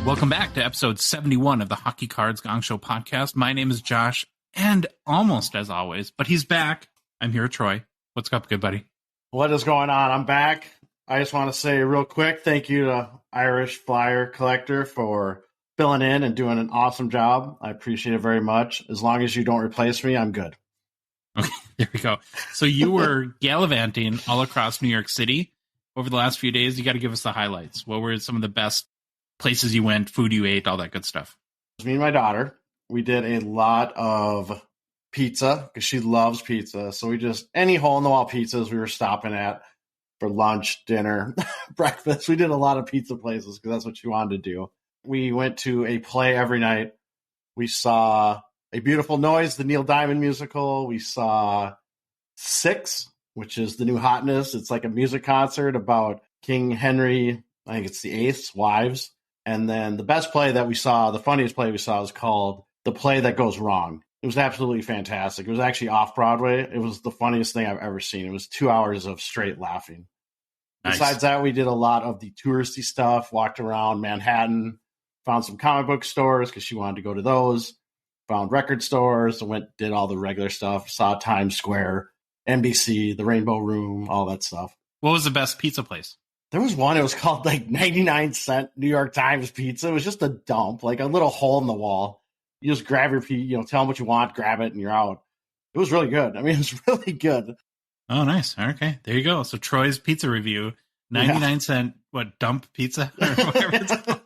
Welcome back to episode 71 of the Hockey Cards Gongshow Podcast. My name is Josh, and almost as always, but he's back. I'm here with Troy. What's up, good buddy? What is going on? I'm back. I just want to say real quick, thank you to Irish Flyer Collector for filling in and doing an awesome job. I appreciate it very much. As long as you don't replace me, I'm good. Okay, there we go. So you were gallivanting all across New York City over the last few days. You got to give us the highlights. What were some of the best places you went, food you ate, all that good stuff? It was me and my daughter. We did a lot of pizza because she loves pizza. So we just, any hole-in-the-wall pizzas we were stopping at for lunch, dinner, breakfast. We did a lot of pizza places because that's what she wanted to do. We went to a play every night. We saw A Beautiful Noise, the Neil Diamond musical. We saw Six, which is the new hotness. It's like a music concert about King Henry, I think it's the Eighth's wives. And then the best play that we saw, the funniest play we saw, was called The Play That Goes Wrong. It was absolutely fantastic. It was actually off Broadway. It was the funniest thing I've ever seen. It was 2 hours of straight laughing. Nice. Besides that, we did a lot of the touristy stuff, walked around Manhattan, found some comic book stores because she wanted to go to those, found record stores, and did all the regular stuff, saw Times Square, NBC, the Rainbow Room, all that stuff. What was the best pizza place? There was one, it was called like 99-cent New York Times pizza. It was just a dump, like a little hole in the wall. You just grab your pizza, tell them what you want, grab it, and you're out. It was really good. I mean, it was really good. Oh, nice. Okay, there you go. So Troy's pizza review, 99-cent, dump pizza? Or whatever it's called.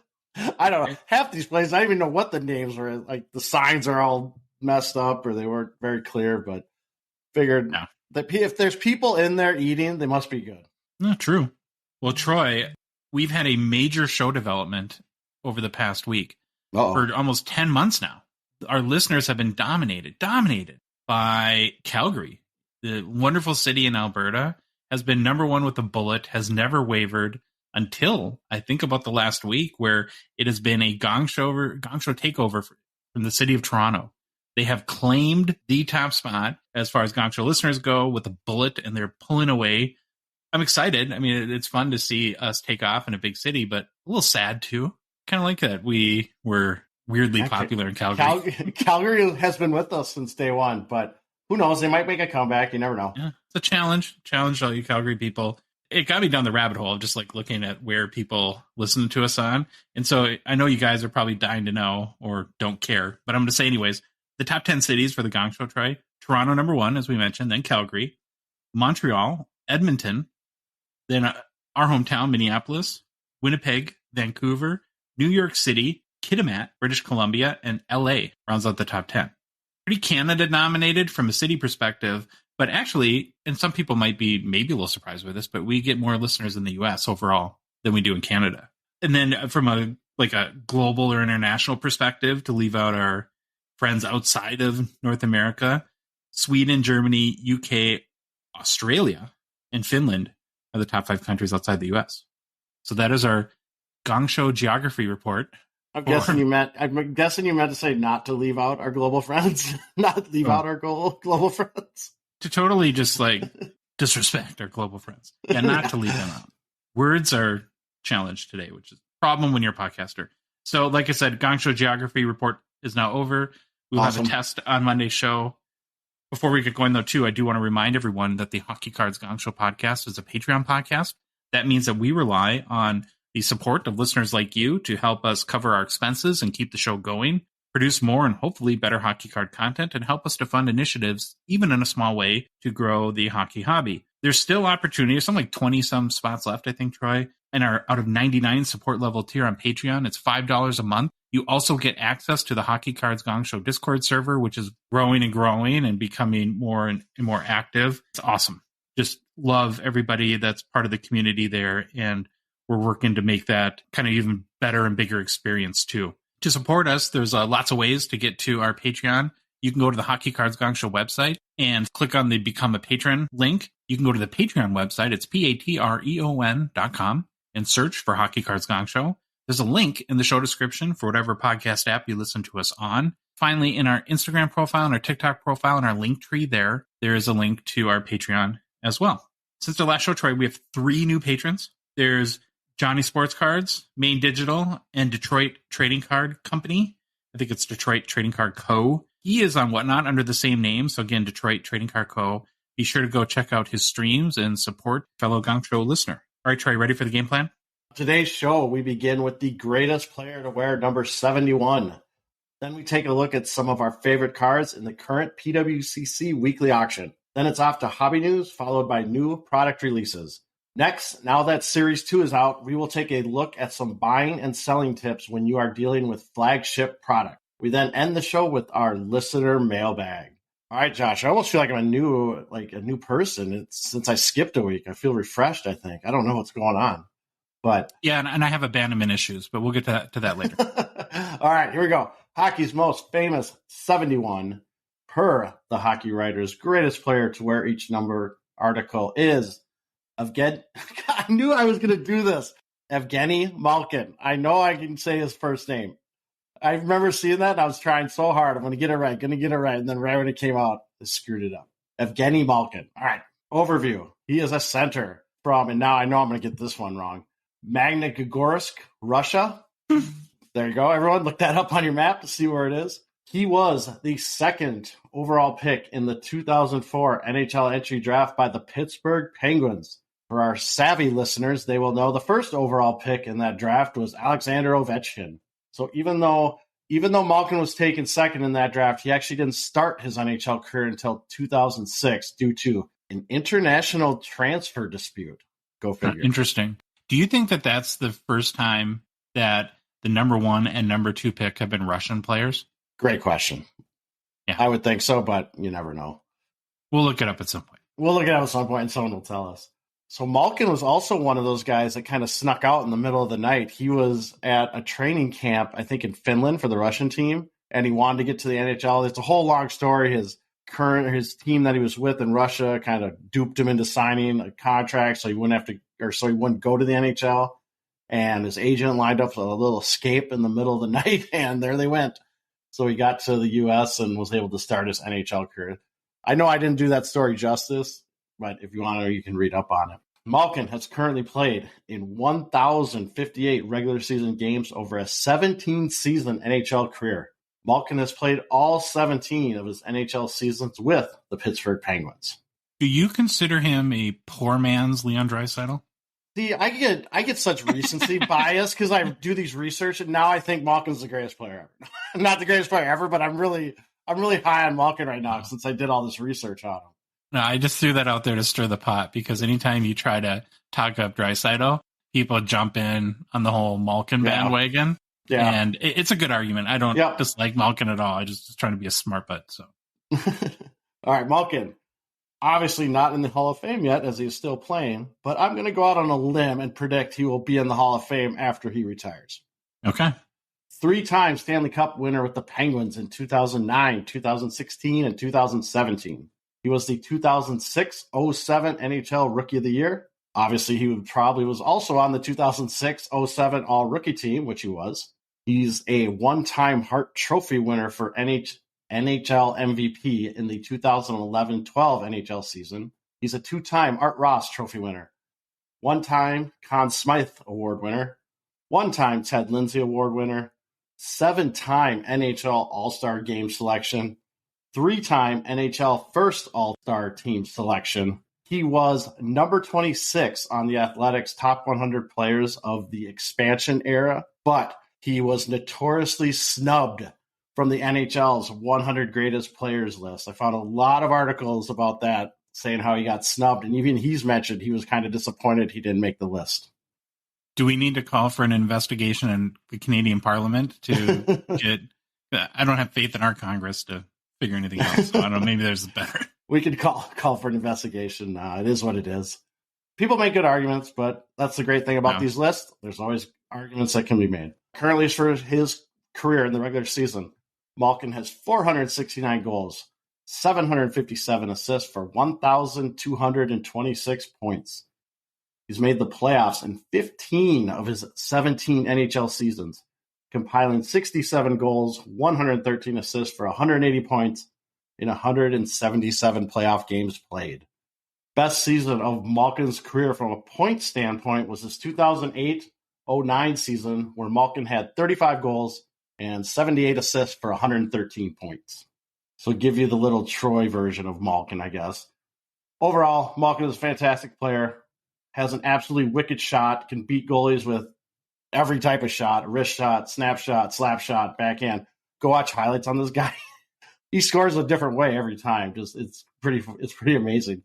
I don't know. Half these places, I don't even know what the names were. Like the signs are all messed up or they weren't very clear, but figured that if there's people in there eating, they must be good. No, true. Well, Troy, we've had a major show development over the past week. For almost 10 months now. Our listeners have been dominated by Calgary. The wonderful city in Alberta has been number one with a bullet, has never wavered until I think about the last week where it has been a gong show takeover from the city of Toronto. They have claimed the top spot as far as gong show listeners go with a bullet, and they're pulling away. I'm excited. I mean, it's fun to see us take off in a big city, but a little sad too. Kind of like that. We were weirdly popular in Calgary. Calgary has been with us since day one, but who knows? They might make a comeback. You never know. Yeah, it's a challenge. Challenge all you Calgary people. It got me down the rabbit hole of just like looking at where people listen to us on. And so I know you guys are probably dying to know or don't care, but I'm going to say anyways, the top 10 cities for the Gong Show Troy. Toronto, number one, as we mentioned, then Calgary, Montreal, Edmonton, then our hometown, Minneapolis, Winnipeg, Vancouver, New York City, Kitimat, British Columbia, and LA rounds out the top 10. Pretty Canada dominated from a city perspective, but actually, and some people might be maybe a little surprised with this, but we get more listeners in the US overall than we do in Canada. And then from a global or international perspective, to leave out our friends outside of North America, Sweden, Germany, UK, Australia, and Finland are the top 5 countries outside the US. So that is our Gong Show geography report. I'm guessing you meant to say not to leave out our global friends, not leave out our global friends. To totally just disrespect our global friends. Yeah, not to leave them out. Words are challenged today, which is a problem when you're a podcaster. So like I said, Gong Show geography report is now over. We'll have a test on Monday's show. Before we get going though, too, I do want to remind everyone that the Hockey Cards Gongshow Podcast is a Patreon podcast. That means that we rely on the support of listeners like you to help us cover our expenses and keep the show going, produce more and hopefully better hockey card content, and help us to fund initiatives, even in a small way, to grow the hockey hobby. There's still opportunity. There's something like 20-some spots left, I think, Troy. And our out of 99 support level tier on Patreon, it's $5 a month. You also get access to the Hockey Cards Gong Show Discord server, which is growing and becoming more and more active. It's awesome. Just love everybody that's part of the community there. And we're working to make that kind of even better and bigger experience too. To support us, there's lots of ways to get to our Patreon. You can go to the Hockey Cards Gongshow website and click on the Become a Patron link. You can go to the Patreon website. It's patreon.com and search for Hockey Cards Gongshow. There's a link in the show description for whatever podcast app you listen to us on. Finally, in our Instagram profile and our TikTok profile and our link tree there is a link to our Patreon as well. Since our last show, Troy, we have 3 new patrons. There's Johnny Sports Cards, Main Digital, and Detroit Trading Card Company. I think it's Detroit Trading Card Co. He is on Whatnot under the same name. So again, Detroit Trading Card Co. Be sure to go check out his streams and support fellow Gong Show listener. All right, Trey, ready for the game plan? Today's show, we begin with the greatest player to wear number 71. Then we take a look at some of our favorite cards in the current PWCC Weekly auction. Then it's off to hobby news, followed by new product releases. Next, now that Series 2 is out, we will take a look at some buying and selling tips when you are dealing with flagship product. We then end the show with our listener mailbag. All right, Josh, I almost feel like I'm a new person. Since I skipped a week. I feel refreshed, I think. I don't know what's going on. But yeah, and I have abandonment issues, but we'll get to that later. All right, here we go. Hockey's most famous 71, per the Hockey Writer's greatest player to wear each number article is I knew I was going to do this. Evgeny Malkin. I know I can say his first name. I remember seeing that, and I was trying so hard. I'm going to get it right. And then right when it came out, I screwed it up. Evgeny Malkin. All right, overview. He is a center from, and now I know I'm going to get this one wrong, Magnitogorsk, Russia. There you go, everyone. Look that up on your map to see where it is. He was the second overall pick in the 2004 NHL entry draft by the Pittsburgh Penguins. For our savvy listeners, they will know the first overall pick in that draft was Alexander Ovechkin. So even though Malkin was taken second in that draft, he actually didn't start his NHL career until 2006 due to an international transfer dispute. Go figure. Interesting. Do you think that that's the first time that the number 1 and number 2 pick have been Russian players? Great question. Yeah, I would think so, but you never know. We'll look it up at some point. And someone will tell us. So Malkin was also one of those guys that kind of snuck out in the middle of the night. He was at a training camp, I think in Finland for the Russian team, and he wanted to get to the NHL. It's a whole long story. His team that he was with in Russia kind of duped him into signing a contract so he wouldn't go to the NHL. And his agent lined up a little escape in the middle of the night, and there they went. So he got to the U.S. and was able to start his NHL career. I know I didn't do that story justice, but if you want to, you can read up on it. Malkin has currently played in 1,058 regular season games over a 17-season NHL career. Malkin has played all 17 of his NHL seasons with the Pittsburgh Penguins. Do you consider him a poor man's Leon Draisaitl? See, I get such recency bias because I do these research, and now I think Malkin's the greatest player ever. Not the greatest player ever, but I'm really high on Malkin right now since I did all this research on him. No, I just threw that out there to stir the pot because anytime you try to talk up Draisaitl, people jump in on the whole Malkin bandwagon. Yeah. And it's a good argument. I don't dislike Malkin at all. I just trying to be a smart butt. So, all right, Malkin. Obviously not in the Hall of Fame yet as he's still playing, but I'm going to go out on a limb and predict he will be in the Hall of Fame after he retires. Okay. 3-time Stanley Cup winner with the Penguins in 2009, 2016, and 2017. He was the 2006-07 NHL Rookie of the Year. Obviously, he probably was also on the 2006-07 All-Rookie team, which he was. He's a one-time Hart Trophy winner for NHL MVP in the 2011-12 NHL season. He's a 2-time Art Ross Trophy winner, 1-time Conn Smythe Award winner, 1-time Ted Lindsay Award winner, 7-time NHL All-Star Game selection, 3-time NHL First All-Star Team selection. He was number 26 on the Athletics Top 100 Players of the Expansion era, but he was notoriously snubbed from the NHL's 100 Greatest Players list. I found a lot of articles about that, saying how he got snubbed, and even he's mentioned he was kind of disappointed he didn't make the list. Do we need to call for an investigation in the Canadian Parliament to get... I don't have faith in our Congress to figure anything out, so I don't know, maybe there's better. We could call for an investigation. It is what it is. People make good arguments, but that's the great thing about these lists. There's always arguments that can be made. Currently, for his career in the regular season, Malkin has 469 goals, 757 assists for 1,226 points. He's made the playoffs in 15 of his 17 NHL seasons, compiling 67 goals, 113 assists for 180 points in 177 playoff games played. Best season of Malkin's career from a point standpoint was his 2008 08-09 season where Malkin had 35 goals and 78 assists for 113 points. So give you the little Troy version of Malkin, I guess. Overall, Malkin is a fantastic player, has an absolutely wicked shot, can beat goalies with every type of shot, wrist shot, snap shot, slap shot, backhand. Go watch highlights on this guy. He scores a different way every time. It's pretty amazing.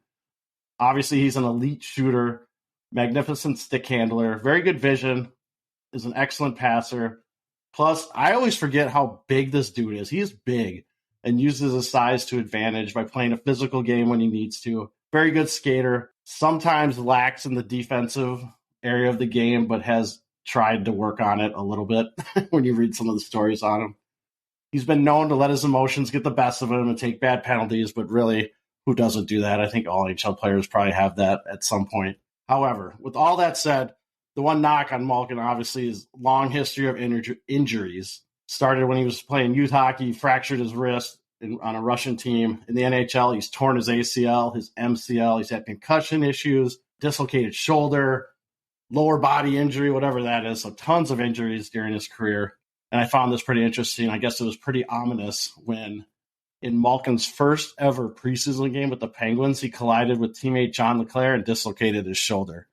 Obviously, he's an elite shooter, magnificent stick handler, very good vision, is an excellent passer. Plus, I always forget how big this dude is. He is big and uses his size to advantage by playing a physical game when he needs to. Very good skater. Sometimes lacks in the defensive area of the game, but has tried to work on it a little bit when you read some of the stories on him. He's been known to let his emotions get the best of him and take bad penalties, but really, who doesn't do that? I think all NHL players probably have that at some point. However, with all that said, the one knock on Malkin, obviously, is long history of injuries. Started when he was playing youth hockey, fractured his wrist on a Russian team. In the NHL, he's torn his ACL, his MCL. He's had concussion issues, dislocated shoulder, lower body injury, whatever that is. So tons of injuries during his career. And I found this pretty interesting. I guess it was pretty ominous when in Malkin's first ever preseason game with the Penguins, he collided with teammate John LeClaire and dislocated his shoulder.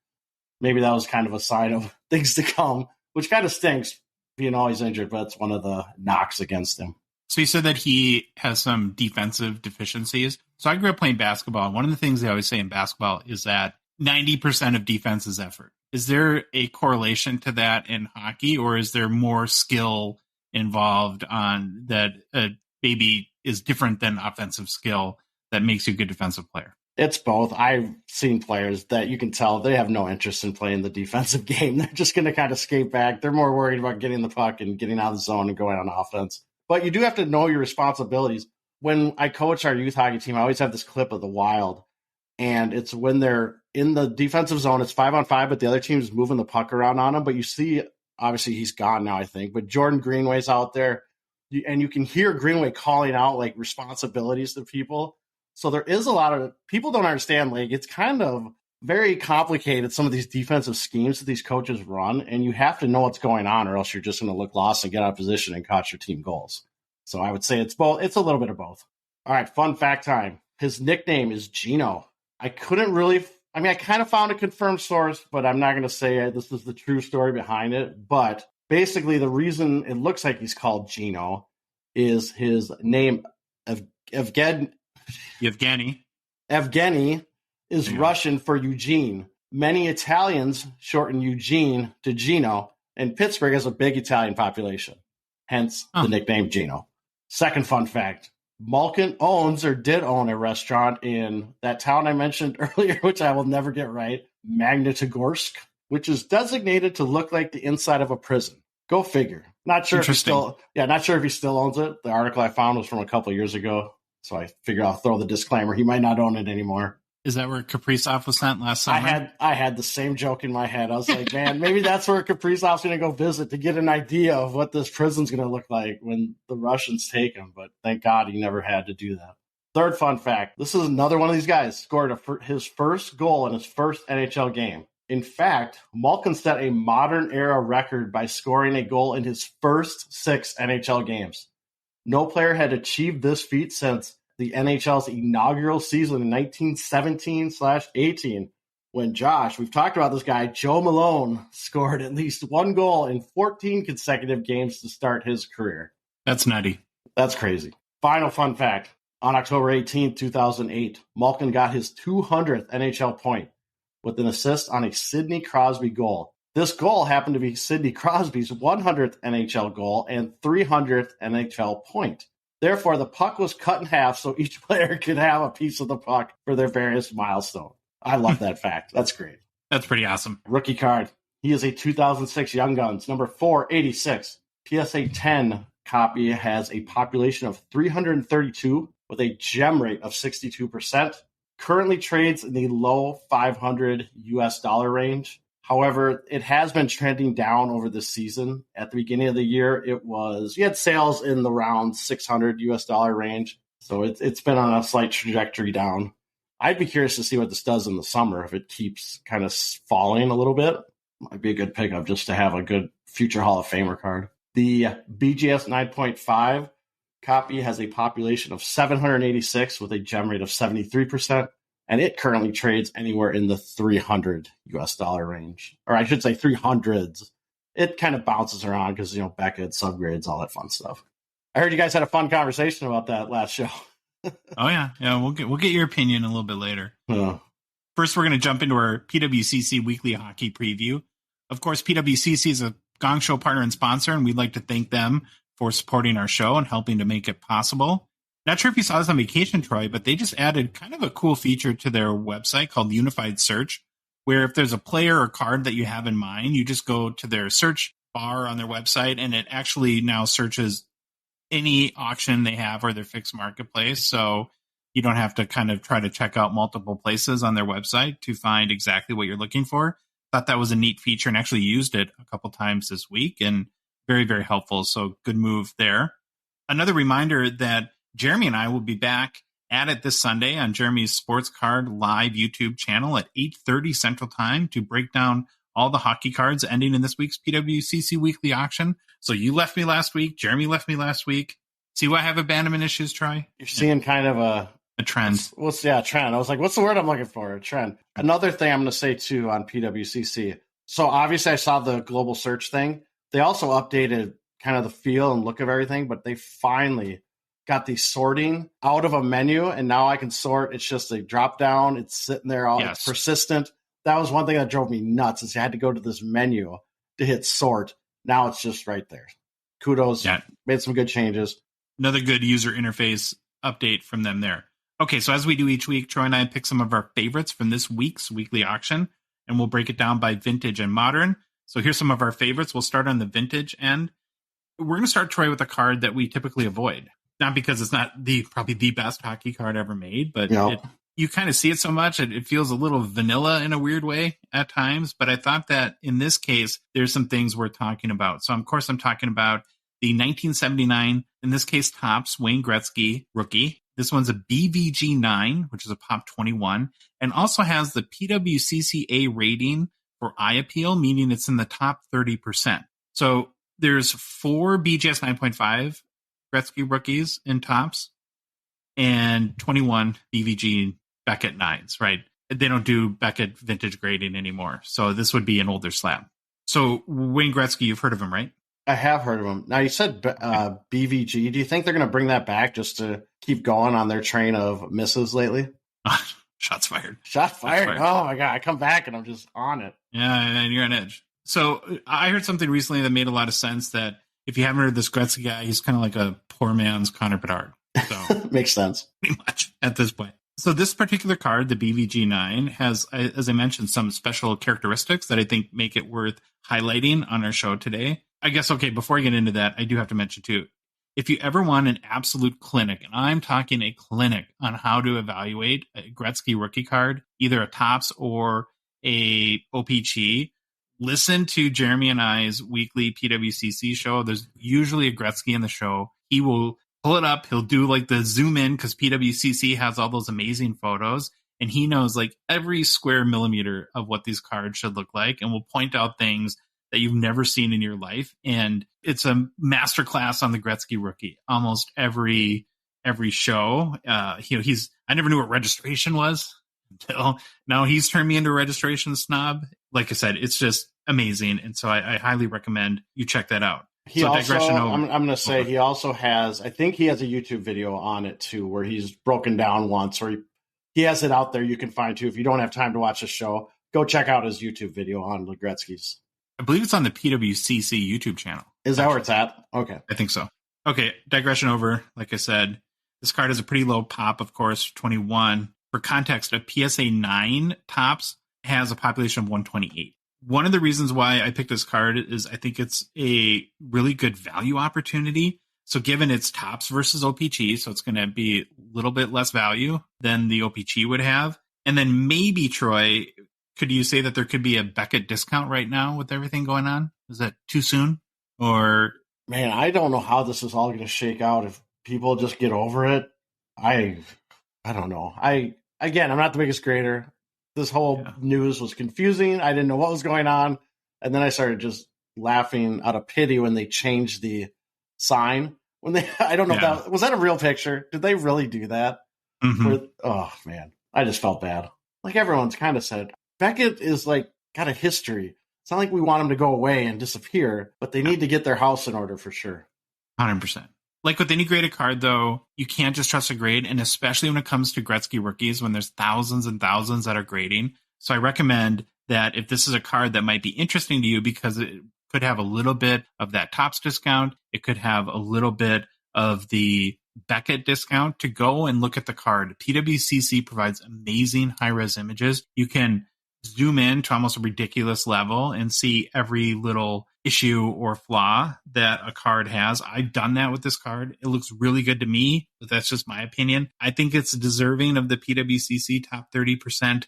Maybe that was kind of a sign of things to come, which kind of stinks being always injured, but it's one of the knocks against him. So you said that he has some defensive deficiencies. So I grew up playing basketball. And one of the things they always say in basketball is that 90% of defense is effort. Is there a correlation to that in hockey, or is there more skill involved on that maybe is different than offensive skill that makes you a good defensive player? It's both. I've seen players that you can tell they have no interest in playing the defensive game. They're just going to kind of skate back. They're more worried about getting the puck and getting out of the zone and going on offense. But you do have to know your responsibilities. When I coach our youth hockey team, I always have this clip of the Wild. And it's when they're in the defensive zone, it's 5-on-5, but the other team's moving the puck around on them. But you see, obviously he's gone now, I think. But Jordan Greenway's out there. And you can hear Greenway calling out like responsibilities to people. So there is a lot of people don't understand. Like it's kind of very complicated, some of these defensive schemes that these coaches run. And you have to know what's going on or else you're just going to look lost and get out of position and cost your team goals. So I would say it's both. It's a little bit of both. All right, fun fact time. His nickname is Gino. I kind of found a confirmed source, but I'm not going to say this is the true story behind it. But basically, the reason it looks like he's called Gino is his name, Evgeny is Russian for Eugene. Many Italians shorten Eugene to Gino, and Pittsburgh has a big Italian population, hence the nickname Gino. Second fun fact. Malkin owns or did own a restaurant in that town I mentioned earlier, which I will never get right, Magnitogorsk, which is designated to look like the inside of a prison. Go figure. Not sure if he still owns it. The article I found was from a couple of years ago, so I figured I'll throw the disclaimer. He might not own it anymore. Is that where Kaprizov was sent last summer? I had the same joke in my head. I was like, man, maybe that's where Kaprizov's going to go visit to get an idea of what this prison's going to look like when the Russians take him. But thank God he never had to do that. Third fun fact. This is another one of these guys scored his first goal in his first NHL game. In fact, Malkin set a modern era record by scoring a goal in his first 6 NHL games. No player had achieved this feat since the NHL's inaugural season in 1917/18, when we've talked about this guy, Joe Malone, scored at least 1 goal in 14 consecutive games to start his career. That's nutty. That's crazy. Final fun fact. On October 18, 2008, Malkin got his 200th NHL point with an assist on a Sidney Crosby goal. This goal happened to be Sidney Crosby's 100th NHL goal and 300th NHL point. Therefore, the puck was cut in half so each player could have a piece of the puck for their various milestone. I love that fact. That's great. That's pretty awesome. Rookie card. He is a 2006 Young Guns, number 486. PSA 10 copy has a population of 332 with a gem rate of 62%. Currently trades in the low $500 range. However, it has been trending down over the season. At the beginning of the year, you had sales in the around $600 range. So it's been on a slight trajectory down. I'd be curious to see what this does in the summer, if it keeps kind of falling a little bit. Might be a good pickup just to have a good future Hall of Famer card. The BGS 9.5 copy has a population of 786 with a gem rate of 73%, and it currently trades anywhere in the $300 range. Or I should say 300s. It kind of bounces around because, Beckett, subgrades, all that fun stuff. I heard you guys had a fun conversation about that last show. Oh, yeah. Yeah, we'll get your opinion a little bit later. First, we're going to jump into our PWCC Weekly Hockey Preview. Of course, PWCC is a Gong Show partner and sponsor, and we'd like to thank them for supporting our show and helping to make it possible. Not sure if you saw this on vacation, Troy, but they just added kind of a cool feature to their website called Unified Search, where if there's a player or card that you have in mind, you just go to their search bar on their website, and it actually now searches any auction they have or their fixed marketplace. So you don't have to kind of try to check out multiple places on their website to find exactly what you're looking for. Thought that was a neat feature and actually used it a couple times this week, and very, very helpful. So good move there. Another reminder that Jeremy and I will be back at it this Sunday on Jeremy's Sports Card Live YouTube channel at 8:30 Central Time to break down all the hockey cards ending in this week's PWCC Weekly auction. So you left me last week. Jeremy left me last week. See why I have abandonment issues, Troy? You're seeing kind of a trend. A trend. I was like, what's the word I'm looking for? A trend. Another thing I'm going to say, too, on PWCC. So obviously I saw the global search thing. They also updated kind of the feel and look of everything, but they finally got the sorting out of a menu, and now I can sort. It's just a drop down. It's sitting there. It's persistent. That was one thing that drove me nuts is you had to go to this menu to hit sort. Now it's just right there. Kudos. Yeah. Made some good changes. Another good user interface update from them there. Okay, so as we do each week, Troy and I pick some of our favorites from this week's weekly auction, and we'll break it down by vintage and modern. So here's some of our favorites. We'll start on the vintage end. We're going to start, Troy, with a card that we typically avoid. Not because it's not probably the best hockey card ever made, but you kind of see it so much, it feels a little vanilla in a weird way at times. But I thought that in this case, there's some things worth talking about. So, of course, I'm talking about the 1979, in this case, Topps Wayne Gretzky rookie. This one's a BVG 9, which is a Pop 21, and also has the PWCCA rating for eye appeal, meaning it's in the top 30%. So there's 4 BGS 9.5 Gretzky rookies in Topps and 21 BVG Beckett 9s, right? They don't do Beckett vintage grading anymore. So this would be an older slab. So Wayne Gretzky, you've heard of him, right? I have heard of him. Now, you said BVG. Do you think they're going to bring that back just to keep going on their train of misses lately? Shots fired. Shots fired. Oh, my God. I come back and I'm just on it. Yeah, and you're on edge. So I heard something recently that made a lot of sense, that if you haven't heard this Gretzky guy, he's kind of like a poor man's Connor Bedard. So makes sense. Pretty much at this point. So this particular card, the BVG 9, has, as I mentioned, some special characteristics that I think make it worth highlighting on our show today. I guess, okay, before I get into that, I do have to mention, too, if you ever want an absolute clinic, and I'm talking a clinic on how to evaluate a Gretzky rookie card, either a Topps or a OPG, listen to Jeremy and I's weekly PWCC show. There's usually a Gretzky in the show. He will pull it up. He'll do like the zoom in because PWCC has all those amazing photos, and he knows like every square millimeter of what these cards should look like, and will point out things that you've never seen in your life. And it's a masterclass on the Gretzky rookie almost every show. I never knew what registration was until now. He's turned me into a registration snob. Like I said, it's just amazing. And so I highly recommend you check that out. I'm going to say he also has, I think he has a YouTube video on it too, where he's broken down once, or he has it out there you can find too. If you don't have time to watch the show, go check out his YouTube video on the Gretzky's. I believe it's on the PWCC YouTube channel. Is that where it's at? Okay. I think so. Okay, digression over. Like I said, this card has a pretty low pop, of course, 21. For context, a PSA 9 Topps has a population of 128. One of the reasons why I picked this card is I think it's a really good value opportunity. So given it's Topps versus OPG, so it's going to be a little bit less value than the OPG would have. And then maybe, Troy, could you say that there could be a Beckett discount right now with everything going on? Is that too soon? Or man, I don't know how this is all going to shake out if people just get over it. I don't know. I'm not the biggest grader. This whole news was confusing. I didn't know what was going on. And then I started just laughing out of pity when they changed the sign. I don't know if was that a real picture? Did they really do that? Mm-hmm. Oh man, I just felt bad. Like everyone's kind of said, Beckett is like got a history. It's not like we want him to go away and disappear, but they need to get their house in order for sure. 100%. Like with any graded card, though, you can't just trust a grade, and especially when it comes to Gretzky rookies, when there's thousands and thousands that are grading. So I recommend that if this is a card that might be interesting to you because it could have a little bit of that Topps discount, it could have a little bit of the Beckett discount, to go and look at the card. PWCC provides amazing high-res images. You can zoom in to almost a ridiculous level and see every little issue or flaw that a card has. I've done that with this card. It looks really good to me, but that's just my opinion. I think it's deserving of the PWCC top 30%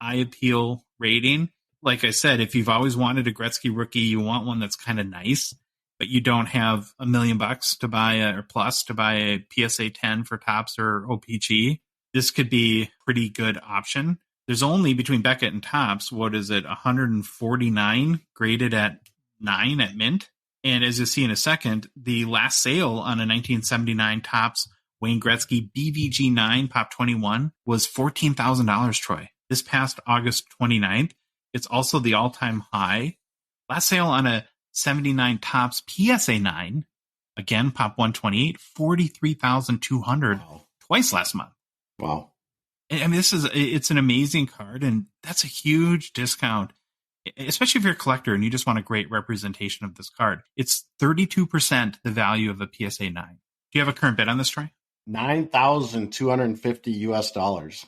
eye appeal rating. Like I said, if you've always wanted a Gretzky rookie, you want one that's kind of nice, but you don't have $1 million to buy or plus to buy a PSA 10 for Topps or OPG, this could be a pretty good option. There's only, between Beckett and Topps, 149 graded at 9 at mint. And as you'll see in a second, the last sale on a 1979 Topps Wayne Gretzky BVG 9 Pop 21 was $14,000, Troy. This past August 29th, it's also the all-time high. Last sale on a 79 Topps PSA 9, again, Pop 128, $43,200 twice last month. Wow. I mean, it's an amazing card, and that's a huge discount, especially if you're a collector and you just want a great representation of this card. It's 32% the value of a PSA 9. Do you have a current bid on this, Troy? $9,250 US.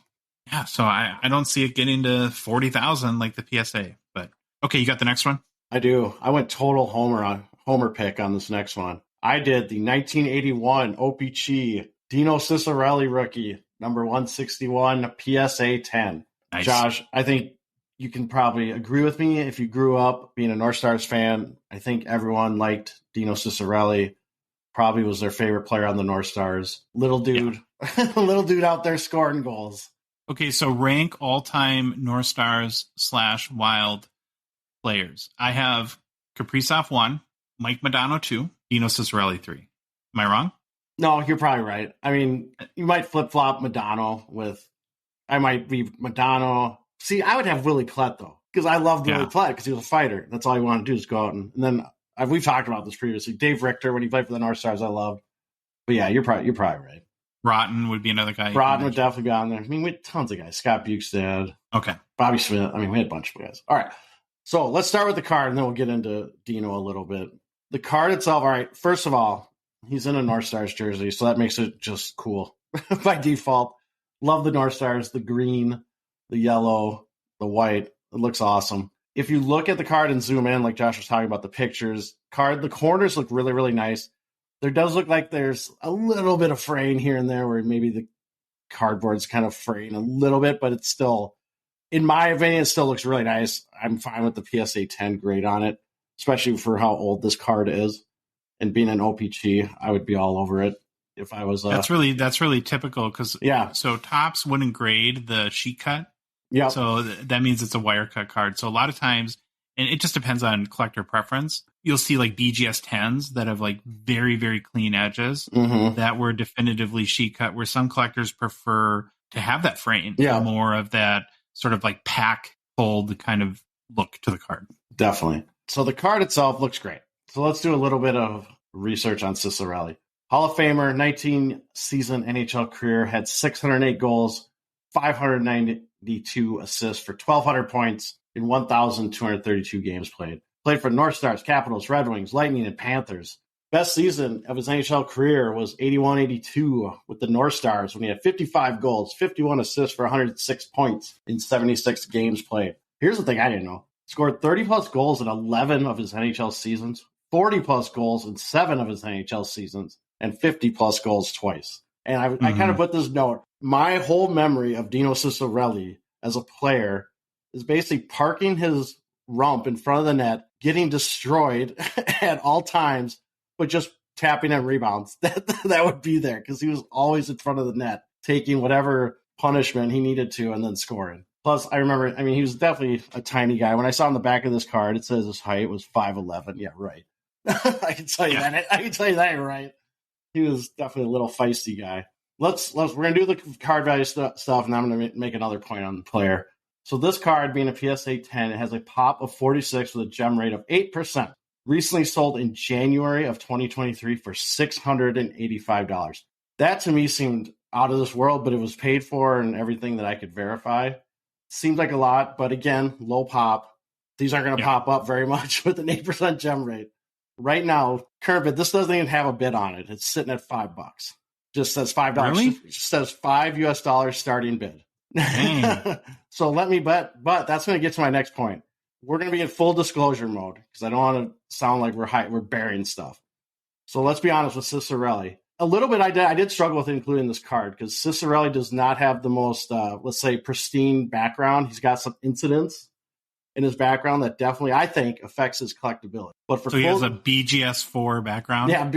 Yeah, so I don't see it getting to 40,000 like the PSA. But okay, you got the next one? I do. I went total homer pick on this next one. I did the 1981 OPG Dino Ciccarelli rookie, number 161, PSA 10. Nice. Josh, I think you can probably agree with me. If you grew up being a North Stars fan, I think everyone liked Dino Ciccarelli. Probably was their favorite player on the North Stars. Little dude, little dude out there scoring goals. Okay, so rank all-time North Stars / Wild players. I have Kaprizov 1, Mike Modano 2, Dino Ciccarelli 3. Am I wrong? No, you're probably right. I mean, you might flip-flop Modano with... I might be Modano. See, I would have Willie Klett, though, because I loved Willie Klett because he was a fighter. That's all he wanted to do is go out. And then we've talked about this previously. Dave Richter, when he played for the North Stars, I loved. But yeah, you're probably right. Broughton would be another guy. Broughton would definitely be on there. I mean, we had tons of guys. Scott Bukestad. Okay. Bobby Smith. I mean, we had a bunch of guys. All right. So let's start with the card, and then we'll get into Dino a little bit. The card itself, all right, first of all, he's in a North Stars jersey, so that makes it just cool by default. Love the North Stars, the green, the yellow, the white. It looks awesome. If you look at the card and zoom in, like Josh was talking about the pictures, the corners look really, really nice. There does look like there's a little bit of fraying here and there where maybe the cardboard's kind of fraying a little bit, but it's still, in my opinion, it still looks really nice. I'm fine with the PSA 10 grade on it, especially for how old this card is. And being an OPG, I would be all over it if I was. That's really typical because so Topps wouldn't grade the sheet cut. Yeah. So that means it's a wire cut card. So a lot of times, and it just depends on collector preference, you'll see like BGS 10s that have like very, very clean edges that were definitively sheet cut, where some collectors prefer to have that frame, more of that sort of like pack fold kind of look to the card. Definitely. So the card itself looks great. So let's do a little bit of research on Ciccarelli. Hall of Famer, 19-season NHL career, had 608 goals, 592 assists for 1,200 points in 1,232 games played. Played for North Stars, Capitals, Red Wings, Lightning, and Panthers. Best season of his NHL career was 81-82 with the North Stars when he had 55 goals, 51 assists for 106 points in 76 games played. Here's the thing I didn't know. Scored 30-plus goals in 11 of his NHL seasons, 40-plus goals in 7 of his NHL seasons, and 50-plus goals twice. And I kind of put this note. My whole memory of Dino Ciccarelli as a player is basically parking his rump in front of the net, getting destroyed at all times, but just tapping at rebounds. That would be there because he was always in front of the net, taking whatever punishment he needed to and then scoring. Plus, I remember, I mean, he was definitely a tiny guy. When I saw on the back of this card, it says his height was 5'11". Yeah, right. I can tell you that. I can tell you that, right. He was definitely a little feisty guy. We're going to do the card value stuff, and I'm going to make another point on the player. So this card, being a PSA 10, it has a pop of 46 with a gem rate of 8%. Recently sold in January of 2023 for $685. That to me seemed out of this world, but it was paid for and everything that I could verify. Seems like a lot, but again, low pop. These aren't going to pop up very much with an 8% gem rate. Right now, current bid, this doesn't even have a bid on it. It's sitting at $5. Just says $5. Really? It just says $5 starting bid. So let me bet, but that's going to get to my next point. We're going to be in full disclosure mode because I don't want to sound like we're burying stuff. So let's be honest with Cicerelli. A little bit, I did struggle with including this card because Cicerelli does not have the most, let's say, pristine background. He's got some incidents in his background that definitely, I think, affects his collectability. But he has a BGS4 background? Yeah,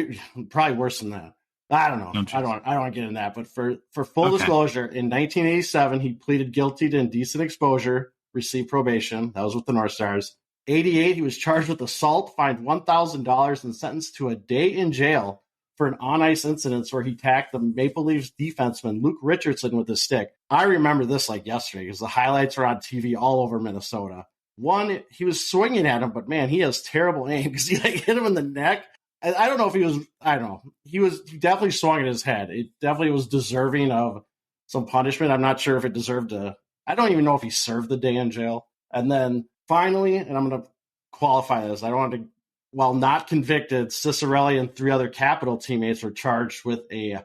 probably worse than that. I don't know. I don't want to get in that. But for full disclosure, in 1987, he pleaded guilty to indecent exposure, received probation. That was with the North Stars. 88, he was charged with assault, fined $1,000, and sentenced to a day in jail for an on-ice incident where he tacked the Maple Leafs defenseman Luke Richardson with his stick. I remember this like yesterday because the highlights are on TV all over Minnesota. One, he was swinging at him, but man, he has terrible aim because he hit him in the neck. I don't know if he was, I don't know. He definitely swung at his head. It definitely was deserving of some punishment. I'm not sure if it deserved I don't even know if he served the day in jail. And then finally, and I'm going to qualify this, I don't want to, while not convicted, Cicerelli and 3 other Capital teammates were charged with a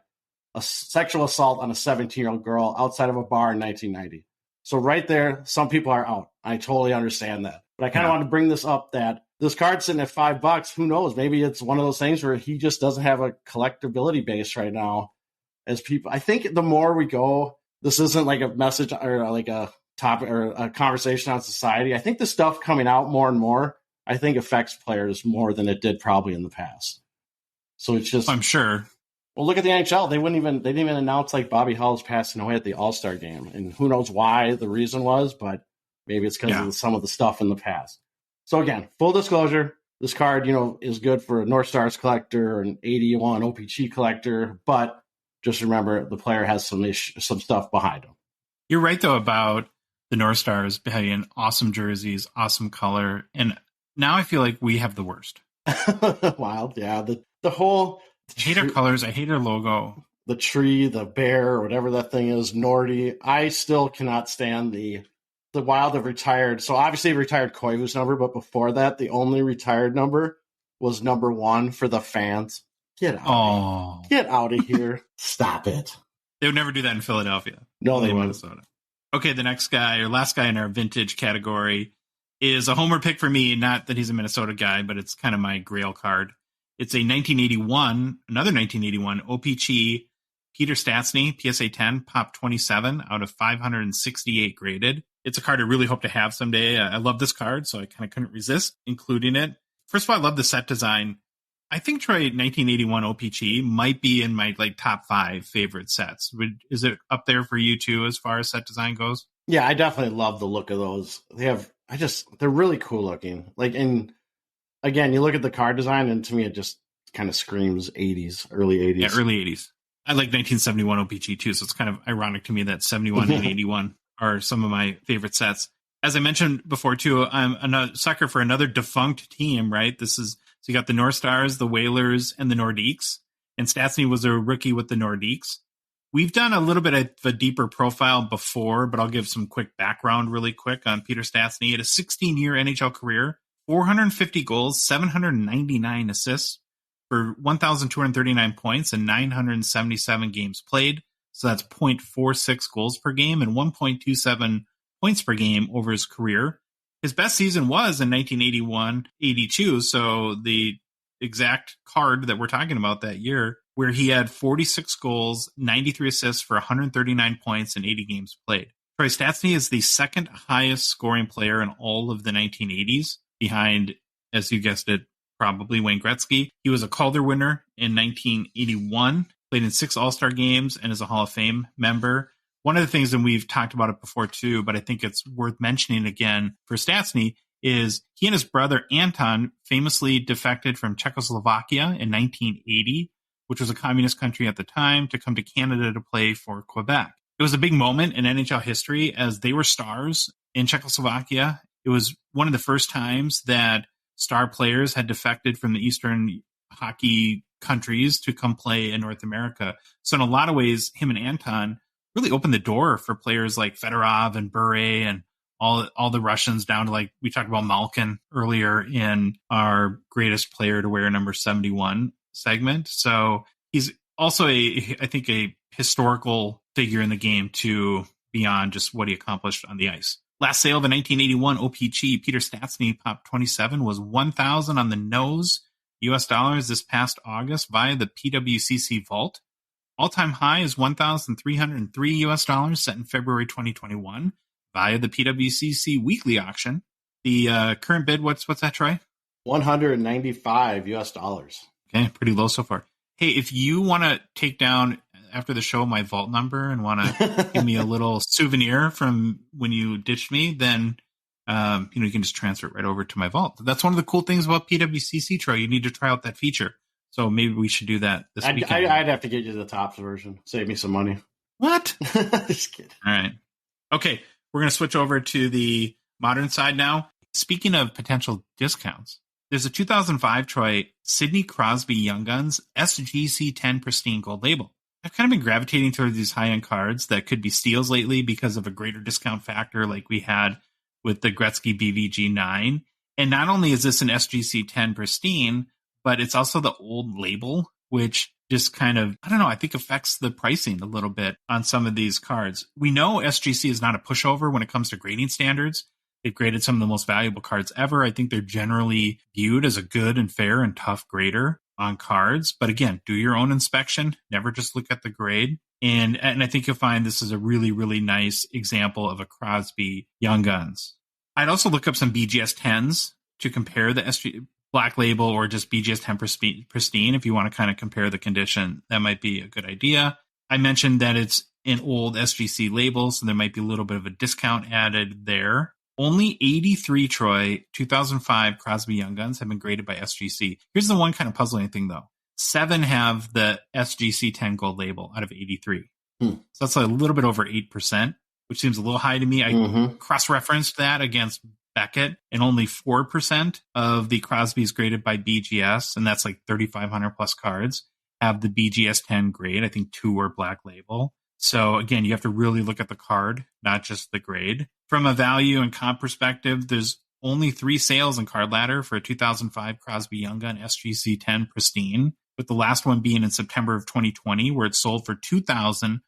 sexual assault on a 17-year-old girl outside of a bar in 1990. So right there, some people are out. I totally understand that. But I kind of want to bring this up that this card's sitting at $5. Who knows? Maybe it's one of those things where he just doesn't have a collectability base right now. As people, I think the more we go, this isn't like a message or like a topic or a conversation on society. I think the stuff coming out more and more, I think affects players more than it did probably in the past. So it's just, I'm sure. Well, look at the NHL. They didn't even announce like Bobby Hull's passing away at the All-Star game. And who knows why the reason was, but maybe it's because of some of the stuff in the past. So again, full disclosure, this card, is good for a North Stars collector, an 81 OPG collector, but just remember the player has some stuff behind him. You're right, though, about the North Stars having awesome jerseys, awesome color. And now I feel like we have the worst. Wild, yeah. The whole... I hate our colors. I hate our logo. The tree, the bear, or whatever that thing is, Nordy. I still cannot stand the Wild have retired. So obviously retired Koivu's number, but before that, the only retired number was number 1 for the fans. Get out. Get out of here. Stop it. They would never do that in Philadelphia. No, they wouldn't. Minnesota. Okay, the next guy, or last guy in our vintage category, is a homer pick for me. Not that he's a Minnesota guy, but it's kind of my grail card. It's a 1981, another 1981 OPG Peter Stastny, PSA 10, pop 27 out of 568 graded. It's a card I really hope to have someday. I love this card, so I kind of couldn't resist including it. First of all, I love the set design. I think Troy 1981 OPG might be in my top 5 favorite sets. Is it up there for you too as far as set design goes? Yeah, I definitely love the look of those. They're really cool looking. Again, you look at the card design, and to me, it just kind of screams 80s, early 80s. Yeah, early 80s. I like 1971 OPG too, so it's kind of ironic to me that 71 and 81 are some of my favorite sets. As I mentioned before too, I'm a sucker for another defunct team, right? So you got the North Stars, the Whalers, and the Nordiques. And Stastny was a rookie with the Nordiques. We've done a little bit of a deeper profile before, but I'll give some quick background really quick on Peter Stastny. He had a 16-year NHL career, 450 goals, 799 assists for 1,239 points and 977 games played. So that's 0.46 goals per game and 1.27 points per game over his career. His best season was in 1981-82, so the exact card that we're talking about that year, where he had 46 goals, 93 assists for 139 points and 80 games played. Troy Stastny is the second highest scoring player in all of the 1980s, behind, as you guessed it, probably Wayne Gretzky. He was a Calder winner in 1981, played in 6 All-Star games, and is a Hall of Fame member. one of the things, and we've talked about it before too, but I think it's worth mentioning again for Stastny, is he and his brother Anton famously defected from Czechoslovakia in 1980, which was a communist country at the time, to come to Canada to play for Quebec. It was a big moment in NHL history as they were stars in Czechoslovakia. It was one of the first times that star players had defected from the Eastern hockey countries to come play in North America. So in a lot of ways, him and Anton really opened the door for players like Fedorov and Bure and all the Russians, down to, like, we talked about Malkin earlier in our greatest player to wear number 71 segment. So he's also I think a historical figure in the game too, beyond just what he accomplished on the ice. Last sale of the 1981 OPG, Peter Stastny Pop 27 was $1,000 on the nose US dollars this past August via the PWCC Vault. All-time high is $1,303 US dollars set in February 2021 via the PWCC Weekly auction. The current bid, what's that, Troy? $195 US dollars. Okay, pretty low so far. Hey, if you want to take down after the show my vault number and want to give me a little souvenir from when you ditched me, then you can just transfer it right over to my vault. That's one of the cool things about PWCC, Troy. You need to try out that feature. So maybe we should do that this weekend. I'd have to get you the Topps version. Save me some money. What? Just kidding. All right. Okay, we're going to switch over to the modern side now. Speaking of potential discounts, there's a 2005 Troy Sidney Crosby Young Guns SGC 10 Pristine Gold Label. I've kind of been gravitating towards these high-end cards that could be steals lately because of a greater discount factor like we had with the Gretzky BVG 9. And not only is this an SGC 10 Pristine, but it's also the old label, which just kind of, I don't know, I think affects the pricing a little bit on some of these cards. We know SGC is not a pushover when it comes to grading standards. They've graded some of the most valuable cards ever. I think they're generally viewed as a good and fair and tough grader on cards. But again, do your own inspection. Never just look at the grade. And I think you'll find this is a really, really nice example of a Crosby Young Guns. I'd also look up some BGS 10s to compare the SG Black Label or just BGS 10 Pristine. If you want to kind of compare the condition, that might be a good idea. I mentioned that it's an old SGC label, so there might be a little bit of a discount added there. Only 83 Troy 2005 Crosby Young Guns have been graded by SGC. Here's the one kind of puzzling thing, though. 7 have the SGC 10 gold label out of 83. So that's a little bit over 8%, which seems a little high to me. I cross-referenced that against Beckett, and only 4% of the Crosbys graded by BGS, and that's like 3,500 plus cards, have the BGS 10 grade. I think 2 are Black Label. So again, you have to really look at the card, not just the grade. From a value and comp perspective, there's only 3 sales in Card Ladder for a 2005 Crosby Young Gun SGC 10 Pristine, with the last one being in September of 2020, where it sold for $2,302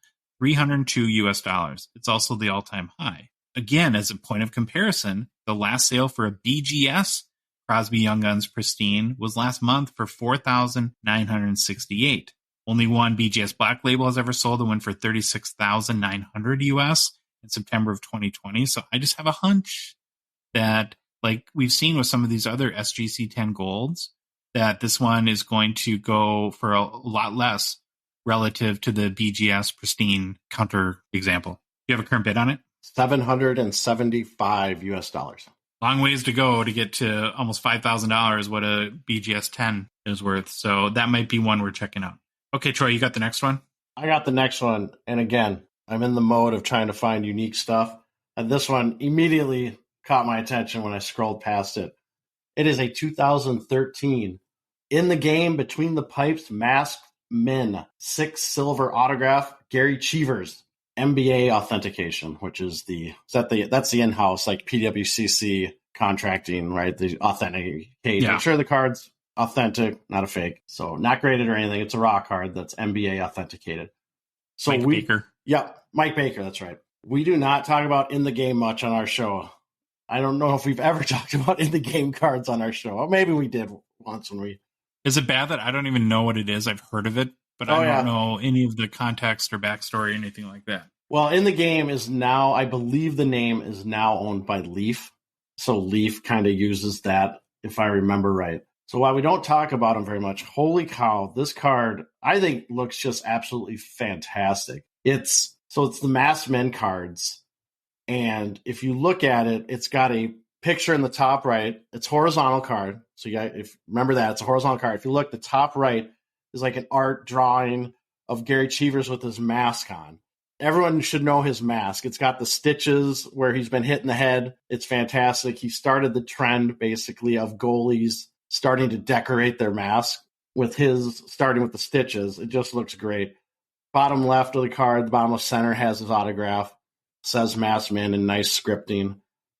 US dollars. It's also the all-time high. Again, as a point of comparison, the last sale for a BGS Crosby Young Guns Pristine was last month for $4,968. Only one BGS Black Label has ever sold, and went for $36,900 US in September of 2020. So I just have a hunch that, like we've seen with some of these other SGC 10 golds, that this one is going to go for a lot less relative to the BGS Pristine counter example. Do you have a current bid on it? $775 US dollars. Long ways to go to get to almost $5,000 what a BGS 10 is worth. So that might be one we're checking out. Okay, Troy, you got the next one? I got the next one. And again, I'm in the mode of trying to find unique stuff. And this one immediately caught my attention when I scrolled past it. It is a 2013 In the Game Between the Pipes Masked Men 6 silver autograph, Gary Cheevers, MBA authentication, which is that's the in-house like PWCC contracting, right? The authenticate. Make sure the card's authentic, not a fake. So not graded or anything. It's a raw card that's MBA authenticated. So Mike Baker. Yep, Mike Baker, that's right. We do not talk about In the Game much on our show. I don't know if we've ever talked about In the Game cards on our show. Or maybe we did once when we... Is it bad that I don't even know what it is? I've heard of it, but I don't know any of the context or backstory or anything like that. Well, In the Game is now, I believe the name is now owned by Leaf. So Leaf kind of uses that, if I remember right. So while we don't talk about them very much, holy cow, this card, I think, looks just absolutely fantastic. It's So it's the Masked Men cards. And if you look at it, it's got a picture in the top right. It's horizontal card. So remember that, it's a horizontal card. If you look, the top right is like an art drawing of Gary Cheevers with his mask on. Everyone should know his mask. It's got the stitches where he's been hit in the head. It's fantastic. He started the trend, basically, of goalies starting to decorate their mask with his, starting with the stitches. It just looks great. Bottom left of the card, the bottom left center has his autograph. Says Masked Man in nice scripting.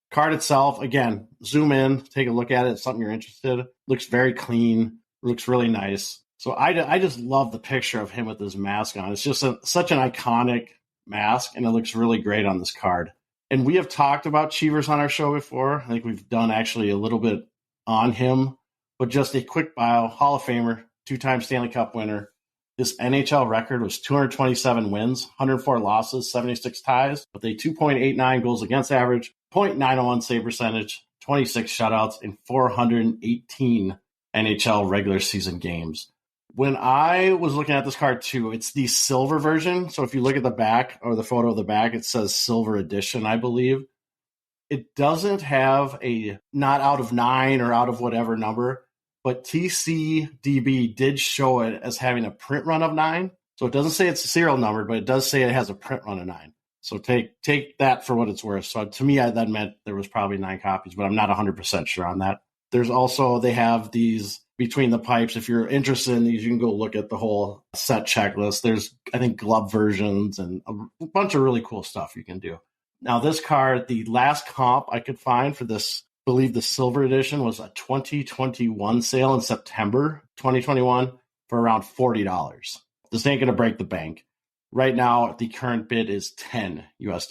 Card itself, again, zoom in, take a look at it. It's something you're interested in. Looks very clean. Looks really nice. So I just love the picture of him with his mask on. It's just such an iconic mask, and it looks really great on this card. And we have talked about Cheevers on our show before. I think we've done actually a little bit on him, but just a quick bio. Hall of Famer, 2-time Stanley Cup winner. His NHL record was 227 wins, 104 losses, 76 ties, with a 2.89 goals against average, .901 save percentage, 26 shutouts, and 418 NHL regular season games. When I was looking at this card too, it's the silver version. So if you look at the back or the photo of the back, it says silver edition, I believe. It doesn't have a not out of 9 or out of whatever number, but TCDB did show it as having a print run of 9. So it doesn't say it's a serial number, but it does say it has a print run of 9. So take that for what it's worth. So to me, that meant there was probably 9 copies, but I'm not 100% sure on that. There's also, they have these between the pipes. If you're interested in these, you can go look at the whole set checklist. There's, I think, glove versions and a bunch of really cool stuff you can do. Now, this card, the last comp I could find for this, I believe the silver edition, was a 2021 sale in September 2021 for around $40. This ain't going to break the bank. Right now, the current bid is $10 US.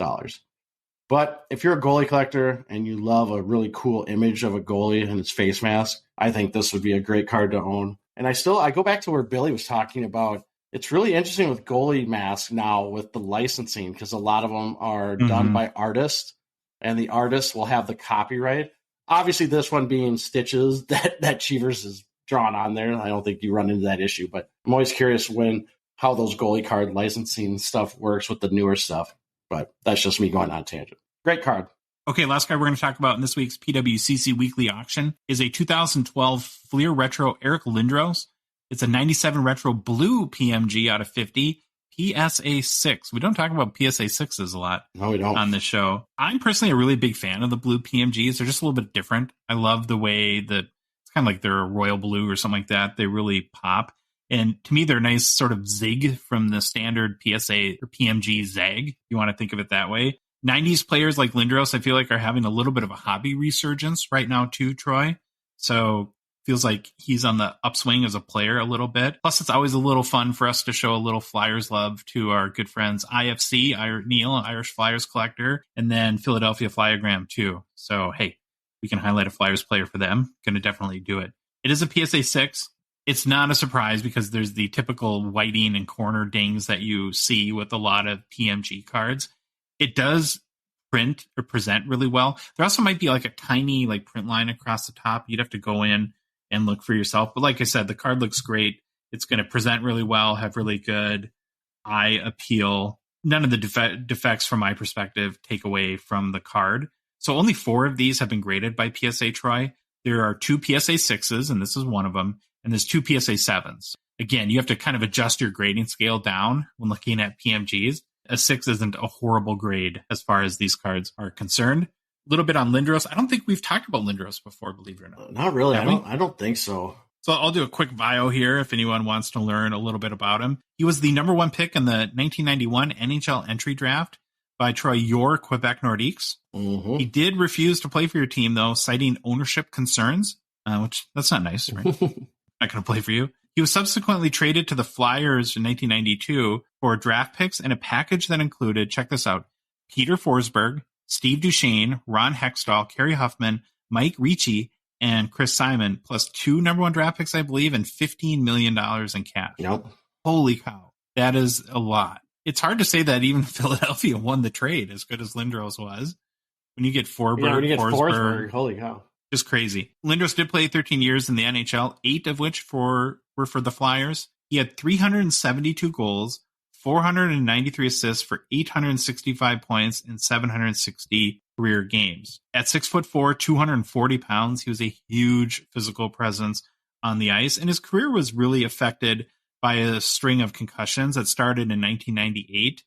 But if you're a goalie collector and you love a really cool image of a goalie and his face mask, I think this would be a great card to own. And I go back to where Billy was talking about. It's really interesting with goalie masks now with the licensing, because a lot of them are done by artists, and the artists will have the copyright. Obviously, this one being stitches that Cheevers is drawn on there. I don't think you run into that issue, but I'm always curious how those goalie card licensing stuff works with the newer stuff. But that's just me going on a tangent. Great card. Okay, last card we're going to talk about in this week's PWCC Weekly auction is a 2012 Fleer Retro Eric Lindros. It's a 97 Retro Blue PMG out of 50, PSA 6. We don't talk about PSA 6s a lot on this show. I'm personally a really big fan of the blue PMGs. They're just a little bit different. I love the way that it's kind of like they're a royal blue or something like that. They really pop. And to me, they're a nice sort of zig from the standard PSA or PMG zag, if you want to think of it that way. 90s players like Lindros, I feel like, are having a little bit of a hobby resurgence right now too, Troy. So feels like he's on the upswing as a player a little bit. Plus, it's always a little fun for us to show a little Flyers love to our good friends IFC, Neil, Irish Flyers collector, and then Philadelphia Flyagram too. So, hey, we can highlight a Flyers player for them. Going to definitely do it. It is a PSA 6. It's not a surprise because there's the typical whiting and corner dings that you see with a lot of PMG cards. It does print or present really well. There also might be like a tiny like print line across the top. You'd have to go in and look for yourself. But like I said, the card looks great. It's going to present really well, have really good eye appeal. None of the defects from my perspective take away from the card. So only 4 of these have been graded by PSA Troy. There are 2 PSA 6s, and this is one of them. And there's 2 PSA 7s. Again, you have to kind of adjust your grading scale down when looking at PMGs. A 6 isn't a horrible grade as far as these cards are concerned. A little bit on Lindros. I don't think we've talked about Lindros before, believe it or not. Not really. I don't think so. So I'll do a quick bio here if anyone wants to learn a little bit about him. He was the number 1 pick in the 1991 NHL entry draft by Troy, your Quebec Nordiques. Mm-hmm. He did refuse to play for your team, though, citing ownership concerns, which that's not nice, right? Not going to play for you. He was subsequently traded to the Flyers in 1992 for draft picks and a package that included, check this out, Peter Forsberg, Steve Duchesne, Ron Hextall, Kerry Huffman, Mike Ricci, and Chris Simon, plus 2 number 1 draft picks, I believe, and $15 million in cash. Yep. Holy cow. That is a lot. It's hard to say that even Philadelphia won the trade as good as Lindros was. When you get Forsberg, holy cow. Just crazy. Lindros did play 13 years in the NHL, 8 of which were for the Flyers. He had 372 goals, 493 assists for 865 points in 760 career games. At 6'4", 240 pounds, he was a huge physical presence on the ice, and his career was really affected by a string of concussions that started in 1998.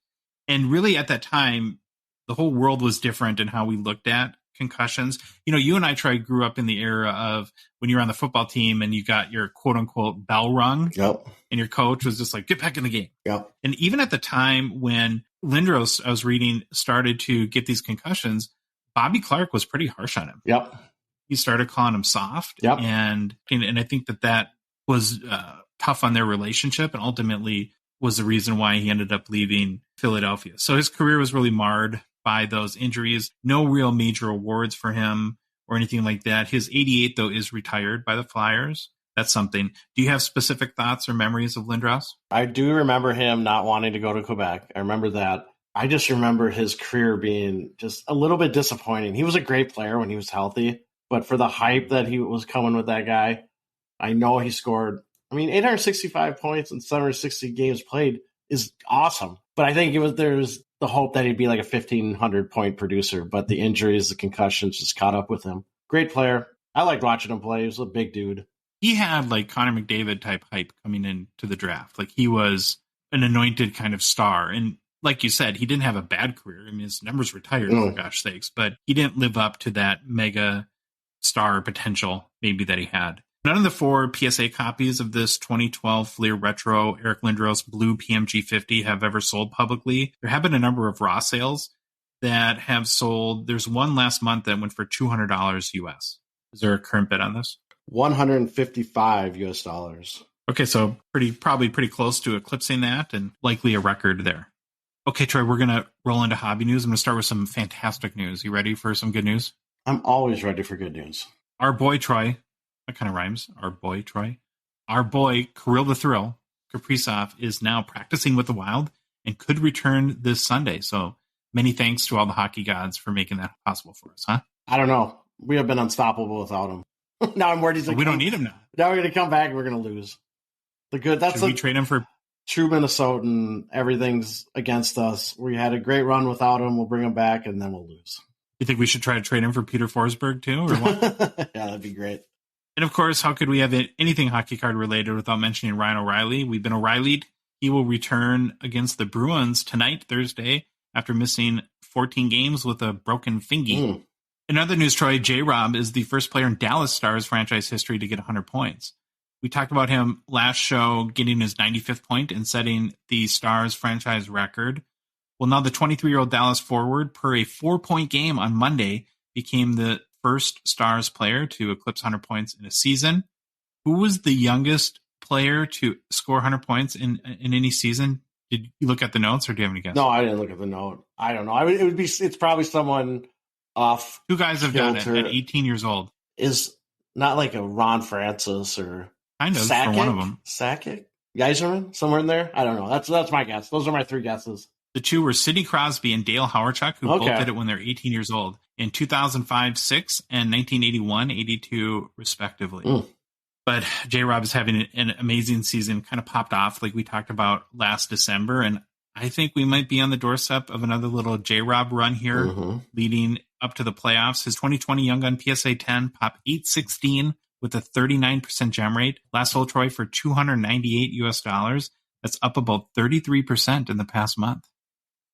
And really at that time, the whole world was different in how we looked at concussions. You know, you and I, Troy, grew up in the era of when you were on the football team and you got your quote unquote bell rung. Yep. And your coach was just like, get back in the game. Yep. And even at the time when Lindros, I was reading, started to get these concussions, Bobby Clark was pretty harsh on him. Yep. He started calling him soft. Yep. And I think that was tough on their relationship and ultimately was the reason why he ended up leaving Philadelphia. So his career was really marred by those injuries. No real major awards for him or anything like that. His 88, though, is retired by the Flyers. That's something. Do you have specific thoughts or memories of Lindros? I do remember him not wanting to go to Quebec. I remember that. I just remember his career being just a little bit disappointing. He was a great player when he was healthy, but for the hype that he was coming with that guy, I know he scored, 865 points in 760 games played is awesome. But I think there's the hope that he'd be like a 1,500 point producer, but the injuries, the concussions just caught up with him. Great player. I liked watching him play. He was a big dude. He had like Connor McDavid type hype coming into the draft. Like he was an anointed kind of star. And like you said, he didn't have a bad career. His numbers retired for gosh sakes, but he didn't live up to that mega star potential maybe that he had. None of the 4 PSA copies of this 2012 Fleer Retro Eric Lindros Blue PMG 50 have ever sold publicly. There have been a number of raw sales that have sold. There's one last month that went for $200 US. Is there a current bid on this? $155 US. Okay, so probably pretty close to eclipsing that and likely a record there. Okay, Troy, we're going to roll into hobby news. I'm going to start with some fantastic news. You ready for some good news? I'm always ready for good news. Our boy, Troy, that kind of rhymes. Our boy, Troy. Our boy, Kirill the Thrill, Kaprizov, is now practicing with the Wild and could return this Sunday. So many thanks to all the hockey gods for making that possible for us, huh? I don't know. We have been unstoppable without him. Now I'm worried we don't need him now. Now we're going to come back and we're going to lose. Should we trade him for true Minnesotan? Everything's against us. We had a great run without him. We'll bring him back and then we'll lose. You think we should try to trade him for Peter Forsberg too, or what? Yeah, that'd be great. And of course, how could we have anything hockey card related without mentioning Ryan O'Reilly? We've been O'Reilly'd. He will return against the Bruins tonight, Thursday, after missing 14 games with a broken fingy. In other news, Troy, J-Rob is the first player in Dallas Stars franchise history to get 100 points. We talked about him last show getting his 95th point and setting the Stars franchise record. Well, now the 23-year-old Dallas forward, per a 4-point game on Monday, became the first Stars player to eclipse 100 points in a season. Who was the youngest player to score 100 points in any season? Did you look at the notes, or do you have any guess? No, I didn't look at the note. I don't know. It's probably someone off. 2 guys have done it at 18 years old. Is not like a Ron Francis or kind of Sakic? For one of them. Sakic? Geiserman? Somewhere in there? I don't know. That's my guess. Those are my 3 guesses. The 2 were Sidney Crosby and Dale Hawerchuk, who both did it when they're 18 years old, in 2005-06 and 1981-82, respectively. But J-Rob is having an amazing season, kind of popped off like we talked about last December. And I think we might be on the doorstep of another little J-Rob run here, leading up to the playoffs. His 2020 Young Gun PSA 10 popped 816 with a 39% gem rate. Last sold, Troy, for $298 US. That's up about 33% in the past month.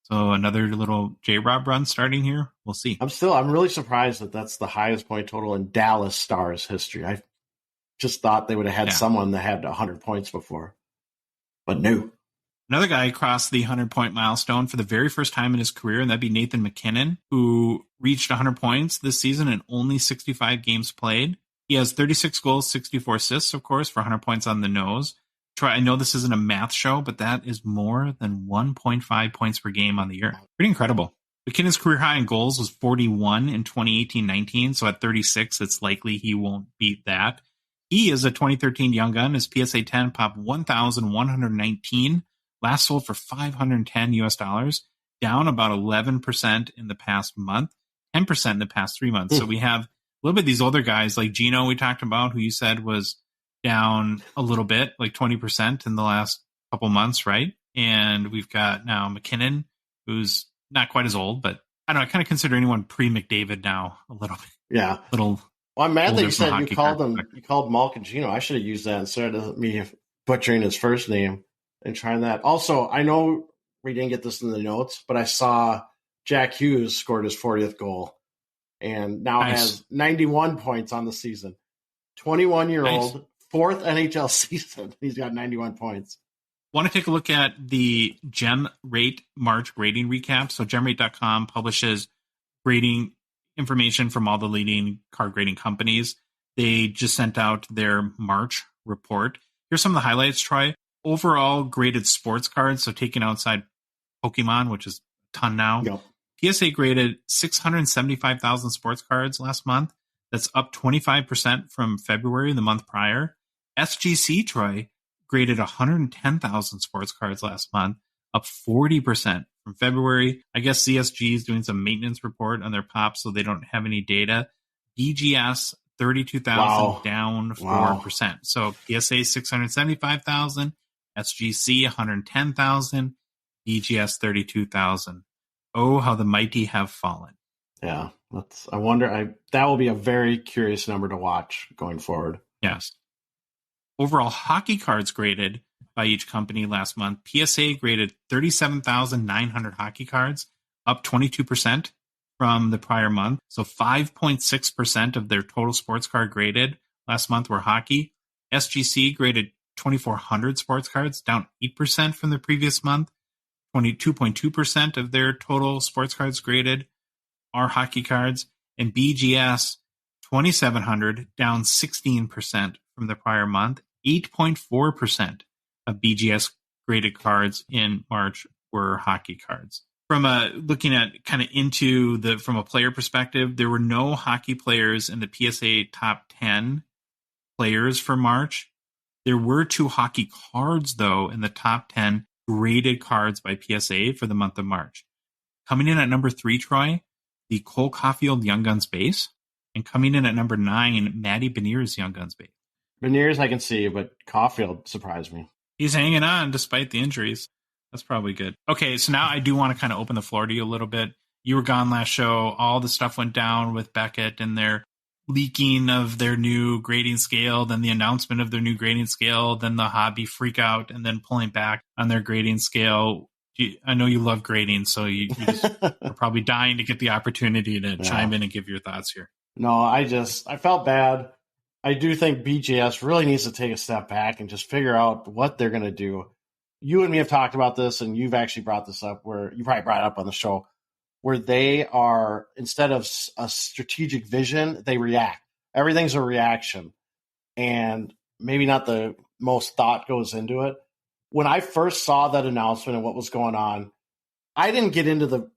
So another little J-Rob run starting here. We'll see. I'm really surprised that that's the highest point total in Dallas Stars history. I just thought they would have had someone that had 100 points before, but no. Another guy crossed the 100-point milestone for the very first time in his career, and that'd be Nathan MacKinnon, who reached 100 points this season in only 65 games played. He has 36 goals, 64 assists, of course, for 100 points on the nose. Troy, I know this isn't a math show, but that is more than 1.5 points per game on the year. Pretty incredible. McKinnon's career high in goals was 41 in 2018-19, so at 36, it's likely he won't beat that. He is a 2013 Young Gun. His PSA 10 popped 1,119, last sold for $510 US, down about 11% in the past month, 10% in the past 3 months. So we have a little bit of these older guys like Gino we talked about, who you said was down a little bit, like 20% in the last couple months, right? And we've got now MacKinnon, who's not quite as old, but I don't know. I kind of consider anyone pre-McDavid now a little bit. Yeah. Little. Well, I'm mad that you said you called Malcagino. I should have used that instead of me butchering his first name and trying that. Also, I know we didn't get this in the notes, but I saw Jack Hughes scored his 40th goal and now has 91 points on the season. 21-year-old, fourth NHL season. He's got 91 points. Want to take a look at the GemRate March grading recap? So GemRate.com publishes grading information from all the leading card grading companies. They just sent out their March report. Here's some of the highlights, Troy. Overall graded sports cards, so taking outside Pokemon, which is a ton now. Yep. PSA graded 675,000 sports cards last month. That's up 25% from February, the month prior. SGC, Troy, graded 110,000 sports cards last month, up 40% from February. I guess CSG is doing some maintenance report on their pops, so they don't have any data. BGS, 32,000, down 4%. So PSA, 675,000, SGC, 110,000, BGS, 32,000. Oh, how the mighty have fallen. Yeah, I wonder. That will be a very curious number to watch going forward. Yes. Overall hockey cards graded by each company last month. PSA graded 37,900 hockey cards, up 22% from the prior month. So 5.6% of their total sports card graded last month were hockey. SGC graded 2,400 sports cards, down 8% from the previous month. 22.2% of their total sports cards graded are hockey cards. And BGS, 2,700, down 16% from the prior month. 8.4% of BGS graded cards in March were hockey cards. From looking at kind of from a player perspective, there were no hockey players in the PSA top 10 players for March. There were 2 hockey cards, though, in the top 10 graded cards by PSA for the month of March. Coming in at number 3, Troy, the Cole Caulfield Young Guns base. And coming in at number 9, Matty Beniers Young Guns base. Beniers I can see, but Caulfield surprised me. He's hanging on despite the injuries. That's probably good. Okay, so now I do want to kind of open the floor to you a little bit. You were gone last show. All the stuff went down with Beckett and their leaking of their new grading scale, then the announcement of their new grading scale, then the hobby freak out, and then pulling back on their grading scale. I know you love grading, so you just are probably dying to get the opportunity to chime in and give your thoughts here. No, I felt bad. I do think BGS really needs to take a step back and just figure out what they're going to do. You and me have talked about this, and you've actually brought this up, where you probably brought it up on the show, where they are, instead of a strategic vision, they react. Everything's a reaction, and maybe not the most thought goes into it. When I first saw that announcement and what was going on, I didn't get into the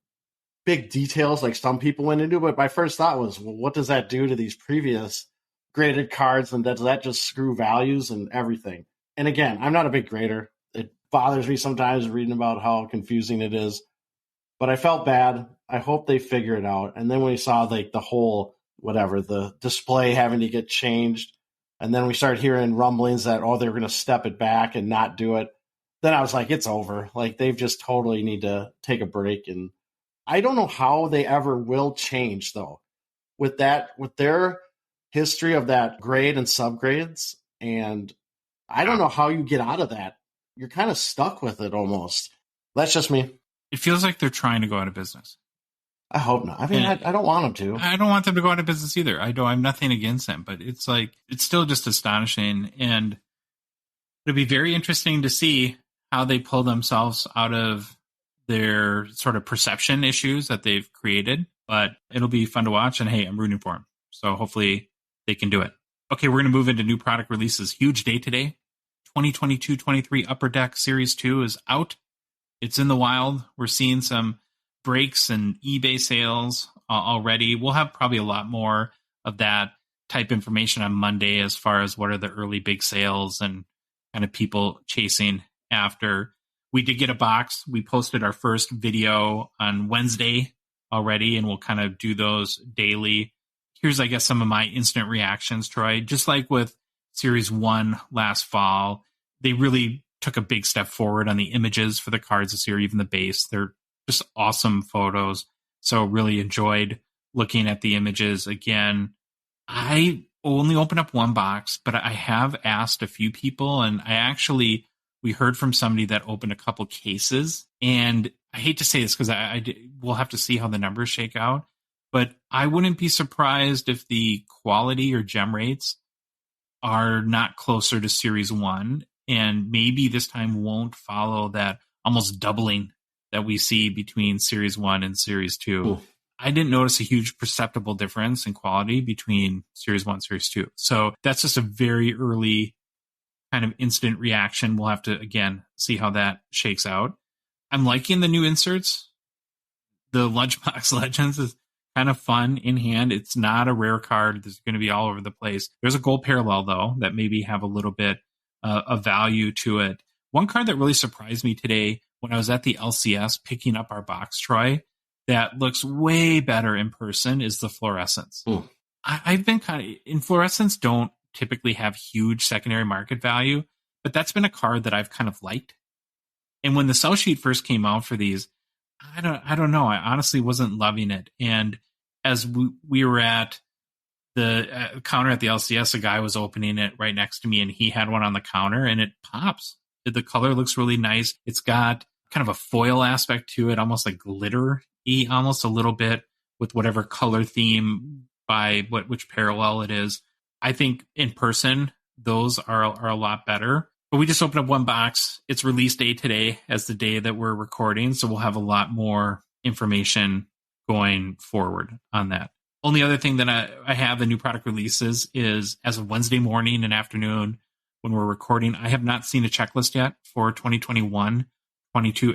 big details like some people went into, but my first thought was, well, what does that do to these previous graded cards, and does that just screw values and everything? And again, I'm not a big grader. It bothers me sometimes reading about how confusing it is, but I felt bad. I hope they figure it out. And then when we saw like the whole, the display having to get changed, and then we started hearing rumblings that, they're going to step it back and not do it. Then I was like, it's over. Like, they've just totally need to take a break. And I don't know how they ever will change, though, with their history of that grade and subgrades. And I don't know how you get out of that. You're kind of stuck with it almost. That's just me. It feels like they're trying to go out of business. I hope not. I mean, I don't want them to. I don't want them to go out of business either. I have nothing against them, but it's still just astonishing. And it'll be very interesting to see how they pull themselves out of their sort of perception issues that they've created. But it'll be fun to watch. And hey, I'm rooting for them. So hopefully they can do it. Okay, we're going to move into new product releases. Huge day today. 2022-23 Upper Deck Series 2 is out. It's in the wild. We're seeing some breaks and eBay sales already. We'll have probably a lot more of that type information on Monday as far as what are the early big sales and kind of people chasing after. We did get a box. We posted our first video on Wednesday already, and we'll kind of do those daily. Here's, I guess, some of my instant reactions, Troy. Just like with Series 1 last fall, they really took a big step forward on the images for the cards this year, even the base. They're just awesome photos. So really enjoyed looking at the images again. I only opened up one box, but I have asked a few people, and we heard from somebody that opened a couple cases. And I hate to say this because we'll have to see how the numbers shake out, but I wouldn't be surprised if the quality or gem rates are not closer to Series 1, and maybe this time won't follow that almost doubling that we see between Series 1 and Series 2. Ooh. I didn't notice a huge perceptible difference in quality between Series 1 and Series 2. So that's just a very early kind of instant reaction. We'll have to, again, see how that shakes out. I'm liking the new inserts. The Lunchbox Legends is kind of fun in hand. It's not a rare card. There's going to be all over the place. There's a gold parallel, though, that maybe have a little bit of value to it. One card that really surprised me today when I was at the LCS picking up our box, Troy, that looks way better in person is the Fluorescence. I've been in Fluorescence don't typically have huge secondary market value, but that's been a card that I've kind of liked. And when the sell sheet first came out for these, I don't know. I honestly wasn't loving it. And as we were at the counter at the LCS, a guy was opening it right next to me, and he had one on the counter, and it pops. The color looks really nice. It's got kind of a foil aspect to it, almost like glitter-y, almost a little bit with whatever color theme by which parallel it is. I think in person, those are a lot better. But we just opened up one box. It's release day today as the day that we're recording, so we'll have a lot more information going forward on that. Only other thing that I have the new product releases is as of Wednesday morning and afternoon when we're recording. I have not seen a checklist yet for 2021-22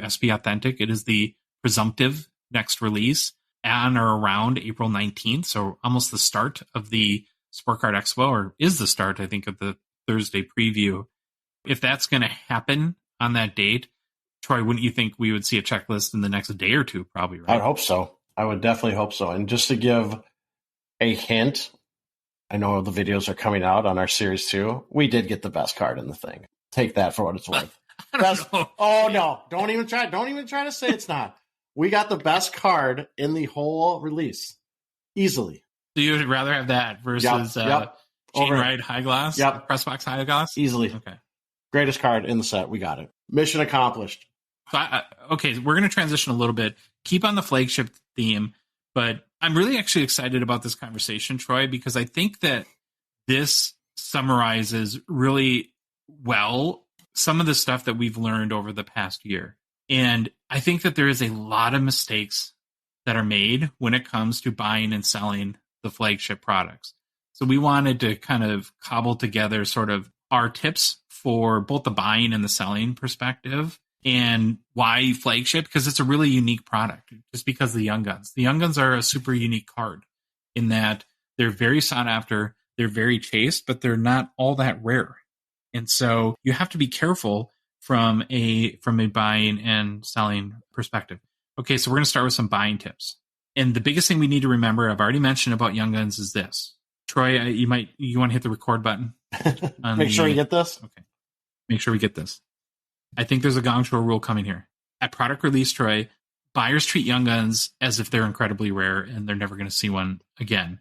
SP Authentic. It is the presumptive next release on or around April 19th, so almost the start of the Sport Card Expo, or is the start, I think, of the Thursday preview. If that's going to happen on that date, Troy, wouldn't you think we would see a checklist in the next day or two, probably, right? I'd hope so. I would definitely hope so. And just to give a hint, I know the videos are coming out on our Series 2. We did get the best card in the thing. Take that for what it's worth. Oh, no. Don't even try to say it's not. We got the best card in the whole release. Easily. So you would rather have that versus Chain Ride High Glass? Yep. Press Box High Glass? Easily. Okay. Greatest card in the set. We got it. Mission accomplished. So okay, we're going to transition a little bit. Keep on the flagship theme, but I'm really actually excited about this conversation, Troy, because I think that this summarizes really well some of the stuff that we've learned over the past year. And I think that there is a lot of mistakes that are made when it comes to buying and selling the flagship products. So we wanted to kind of cobble together sort of our tips for both the buying and the selling perspective. And why flagship? Because it's a really unique product, just because the Young Guns. The Young Guns are a super unique card in that they're very sought after, they're very chased, but they're not all that rare. And so you have to be careful from a buying and selling perspective. Okay, so we're going to start with some buying tips. And the biggest thing we need to remember, I've already mentioned about Young Guns, is this. Troy, you want to hit the record button? Make sure you get this. Okay. Make sure we get this. I think there's a Gongshow rule coming here. At product release, Troy, buyers treat Young Guns as if they're incredibly rare and they're never going to see one again.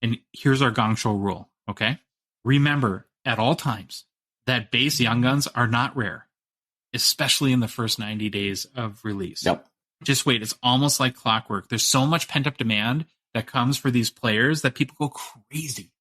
And here's our Gongshow rule, okay? Remember, at all times, that base Young Guns are not rare, especially in the first 90 days of release. Yep. Just wait. It's almost like clockwork. There's so much pent-up demand that comes for these players that people go crazy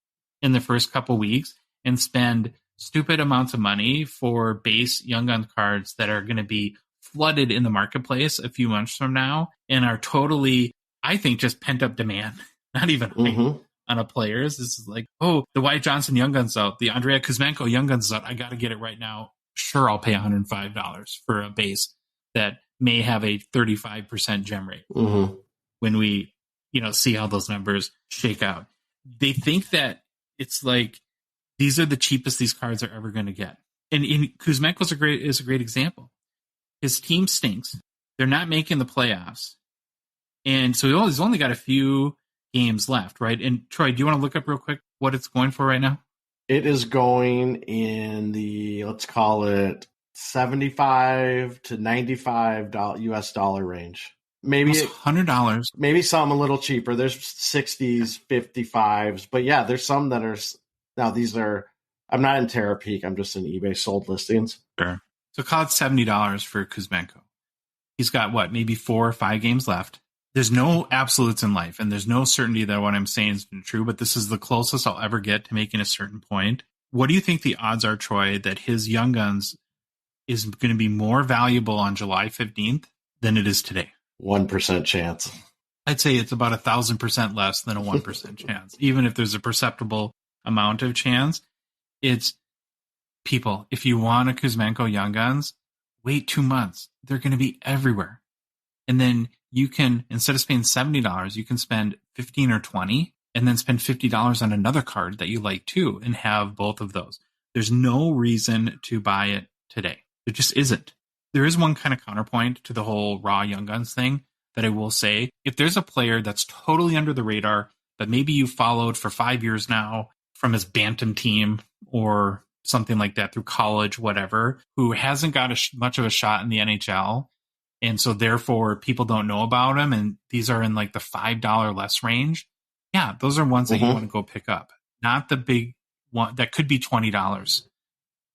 in the first couple weeks and spend stupid amounts of money for base Young Gun cards that are going to be flooded in the marketplace a few months from now and are totally, I think, just pent up demand, not even hype on a players. This is like, oh, the Wyatt Johnson Young Guns out, the Andrea Kuzmenko Young Guns out. I got to get it right now. Sure, I'll pay $105 for a base that may have a 35% gem rate when we, see how those numbers shake out. They think that it's like, these are the cheapest these cards are ever going to get. And Kuzmenko is a great example. His team stinks. They're not making the playoffs. And so he's only got a few games left, right? And Troy, do you want to look up real quick what it's going for right now? It is going in the, let's call it $75 to $95 US dollar range. Maybe $100. Maybe some a little cheaper. There's 60s, 55s, but yeah, there's some that are now. These are. I'm not in Terapeak. I'm just in eBay sold listings. Sure. So call it $70 for Kuzmenko. He's got maybe 4 or 5 games left. There's no absolutes in life, and there's no certainty that what I'm saying is true, but this is the closest I'll ever get to making a certain point. What do you think the odds are, Troy, that his Young Guns is going to be more valuable on July 15th than it is today? 1% chance. I'd say it's about 1,000% less than a 1% chance. Even if there's a perceptible amount of chance, it's people. If you want a Kuzmenko Young Guns, wait 2 months. They're going to be everywhere. And then you can, instead of spending $70, you can spend $15 or $20 and then spend $50 on another card that you like too and have both of those. There's no reason to buy it today. There just isn't. There is one kind of counterpoint to the whole raw Young Guns thing that I will say. If there's a player that's totally under the radar, but maybe you followed for 5 years now from his Bantam team or something like that through college, whatever, who hasn't got much of a shot in the NHL, and so therefore people don't know about him, and these are in like the $5 less range, yeah, those are ones that you want to go pick up. Not the big one that could be $20.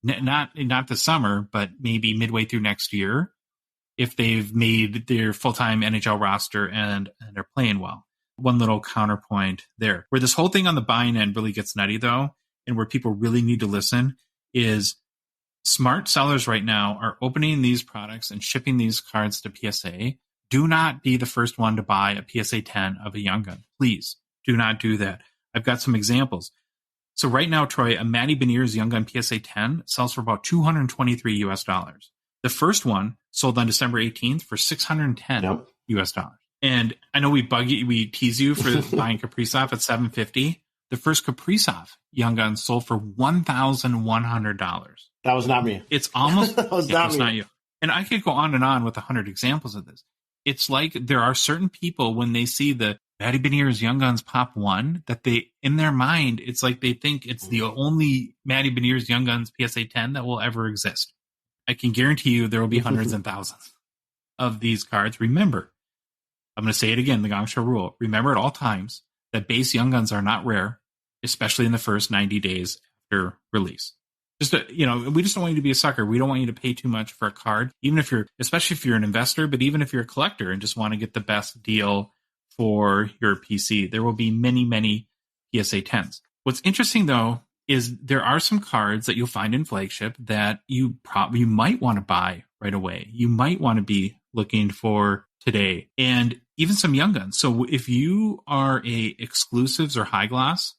Not this summer, but maybe midway through next year, if they've made their full-time NHL roster and are playing well. One little counterpoint there. Where this whole thing on the buying end really gets nutty, though, and where people really need to listen, is smart sellers right now are opening these products and shipping these cards to PSA. Do not be the first one to buy a PSA 10 of a Young Gun. Please do not do that. I've got some examples. So right now, Troy, a Matty Beniers Young Gun PSA 10 sells for about $223 US. The first one sold on December 18th for $610 US. And I know we tease you for buying Kaprizov at $750. The first Kaprizov Young Gun sold for $1,100. That was not me. It's almost that was not you. And I could go on and on with 100 examples of this. It's like there are certain people when they see the Matty Beniers Young Guns pop one that they, in their mind, it's like they think it's the only Matty Beniers Young Guns PSA 10 that will ever exist. I can guarantee you there will be hundreds and thousands of these cards. Remember, I'm going to say it again, the Gong Show rule. Remember at all times that base Young Guns are not rare, especially in the first 90 days after release. We just don't want you to be a sucker. We don't want you to pay too much for a card, especially if you're an investor, but even if you're a collector and just want to get the best deal for your PC. There will be many, many PSA 10s. What's interesting, though, is there are some cards that you'll find in Flagship that you might want to buy right away. You might want to be looking for today, and even some Young Guns. So if you are a exclusives or high gloss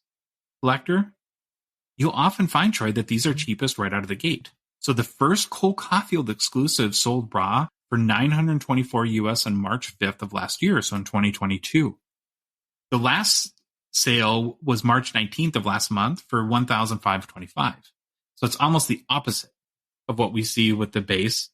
collector, you'll often find, Troy, that these are cheapest right out of the gate. So the first Cole Caulfield exclusive sold raw for $924 US on March 5th of last year, so in 2022. The last sale was March 19th of last month for $1,525. So it's almost the opposite of what we see with the base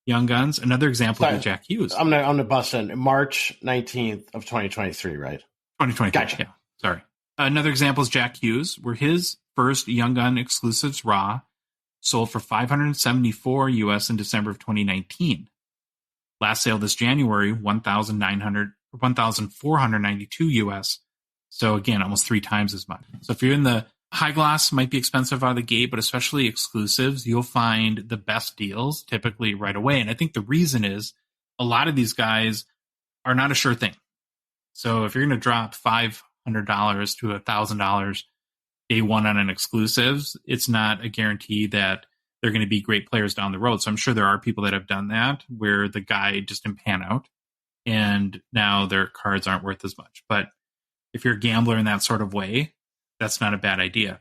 Young Guns. Another example is Jack Hughes. I'm gonna bust in March 19th of 2023, right? 2023. Gotcha. Yeah, sorry. Another example is Jack Hughes, where his first Young Gun exclusives raw sold for $574 US in December of 2019. Last sale this January, $1,492 US. So again, almost 3 times as much. So if you're in the high gloss, might be expensive out of the gate, but especially exclusives, you'll find the best deals typically right away. And I think the reason is a lot of these guys are not a sure thing. So if you're going to drop $500 to $1,000 day one on an exclusives, it's not a guarantee that they're going to be great players down the road. So I'm sure there are people that have done that where the guy just didn't pan out and now their cards aren't worth as much. But if you're a gambler in that sort of way, that's not a bad idea.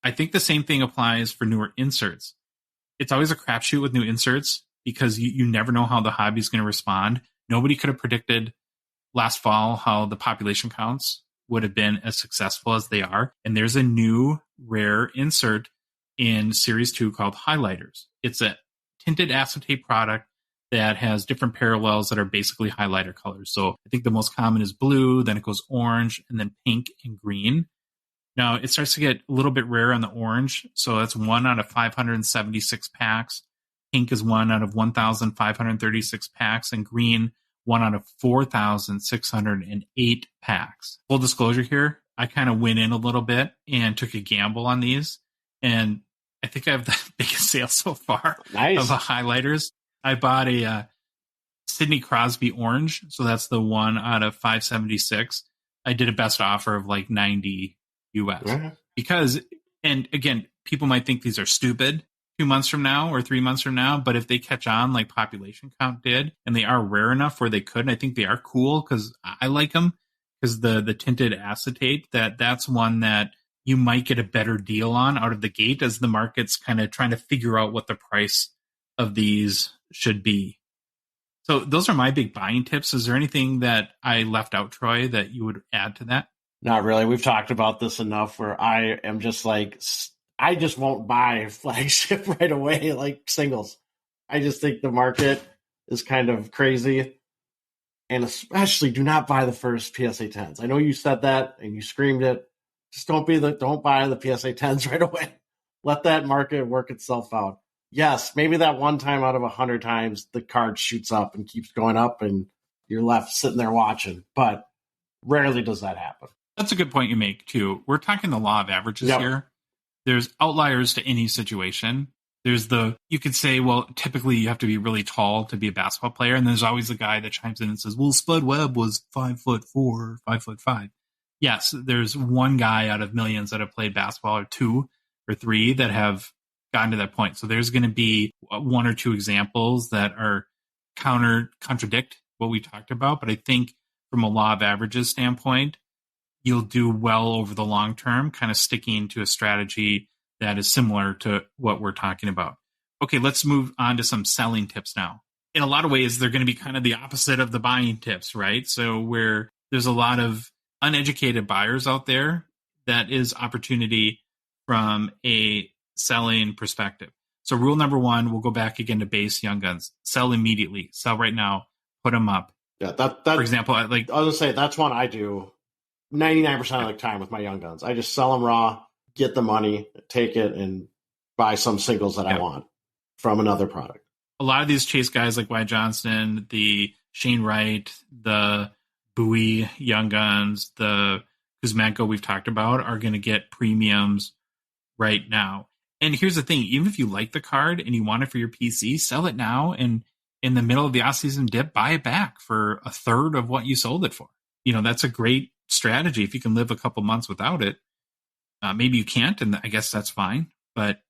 I think the same thing applies for newer inserts. It's always a crapshoot with new inserts because you never know how the hobby is going to respond. Nobody could have predicted last fall how the population counts would have been as successful as they are. And there's a new rare insert in Series 2 called Highlighters. It's a tinted acetate product that has different parallels that are basically highlighter colors. So I think the most common is blue, then it goes orange, and then pink and green. Now it starts to get a little bit rare on the orange. So that's 1 out of 576 packs. Pink is 1 out of 1,536 packs, and green 1 out of 4,608 packs. Full disclosure here, I kind of went in a little bit and took a gamble on these, and I think I have the biggest sale so far Nice. of highlighters. I bought a Sidney Crosby orange, so that's the 1 out of 576. I did a best offer of like 90 US. Yeah. Because, and again, people might think these are stupid 2 months from now or 3 months from now, but if they catch on like population count did, and they are rare enough where they could, and I think they are cool because I like them, because the tinted acetate, that's one that you might get a better deal on out of the gate as the market's kind of trying to figure out what the price of these should be. So those are my big buying tips. Is there anything that I left out, Troy, that you would add to that? Not really. We've talked about this enough where I am just like, I just won't buy flagship right away, like singles. I just think the market is kind of crazy. And especially do not buy the first PSA 10s. I know you said that and you screamed it. Just don't buy the PSA 10s right away. Let that market work itself out. Yes, maybe that one time out of 100 times the card shoots up and keeps going up and you're left sitting there watching. But rarely does that happen. That's a good point you make, too. We're talking the law of averages here. There's outliers to any situation. There's you could say, well, typically you have to be really tall to be a basketball player. And there's always the guy that chimes in and says, well, Spud Webb was 5'4", 5'5". Yes, there's one guy out of millions that have played basketball, or 2 or 3 that have gotten to that point. So there's going to be 1 or 2 examples that are contradict what we talked about. But I think from a law of averages standpoint, you'll do well over the long term, kind of sticking to a strategy that is similar to what we're talking about. Okay, let's move on to some selling tips now. In a lot of ways, they're going to be kind of the opposite of the buying tips, right? So where there's a lot of uneducated buyers out there, that is opportunity from a selling perspective. So rule number 1, we'll go back again to base young guns. Sell immediately. Sell right now. Put them up. Yeah, that for example, I was going to say, that's one I do 99% of the time with my young guns. I just sell them raw, get the money, take it, and buy some singles that I want from another product. A lot of these chase guys like Wyatt Johnston, the Shane Wright, the Bowie young guns, the Kuzmenko we've talked about are going to get premiums right now. And here's the thing, even if you like the card and you want it for your PC, sell it now, and in the middle of the off-season dip, buy it back for a third of what you sold it for. You know, that's a great strategy if you can live a couple months without it. Maybe you can't, and I guess that's fine, but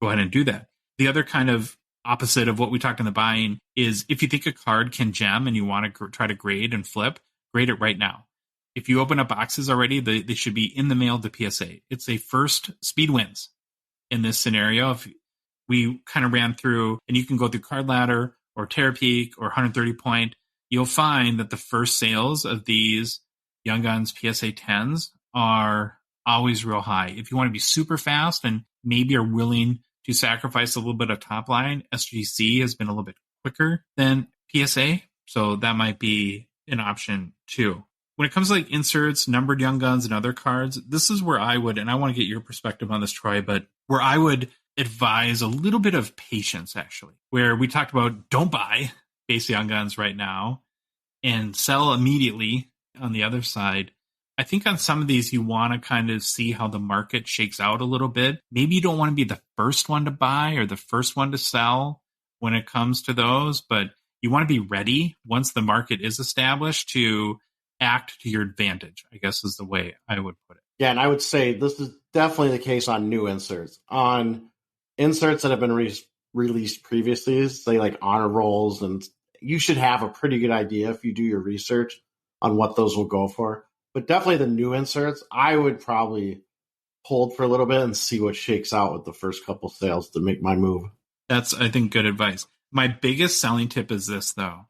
go ahead and do that. The other kind of opposite of what we talked in the buying is if you think a card can gem and you want to try to grade and flip, grade it right now. If you open up boxes already, they should be in the mail to PSA. It's a first speed wins in this scenario. If we kind of ran through, and you can go through Card Ladder or Terapeak or 130 Point, you'll find that the first sales of these Young Guns PSA 10s are always real high. If you want to be super fast and maybe are willing to sacrifice a little bit of top line, SGC has been a little bit quicker than PSA. So that might be an option too. When it comes to like inserts, numbered Young Guns, and other cards, this is where I would, and I want to get your perspective on this, Troy, but where I would advise a little bit of patience, actually, where we talked about don't buy base Young Guns right now and sell immediately on the other side. I think on some of these, you want to kind of see how the market shakes out a little bit. Maybe you don't want to be the first one to buy or the first one to sell when it comes to those, but you want to be ready once the market is established to act to your advantage, I guess is the way I would put it. Yeah, and I would say this is definitely the case on new inserts. On inserts that have been released previously, say like honor rolls, and you should have a pretty good idea if you do your research on what those will go for. But definitely the new inserts, I would probably hold for a little bit and see what shakes out with the first couple sales to make my move. That's, I think, good advice. My biggest selling tip is this, though.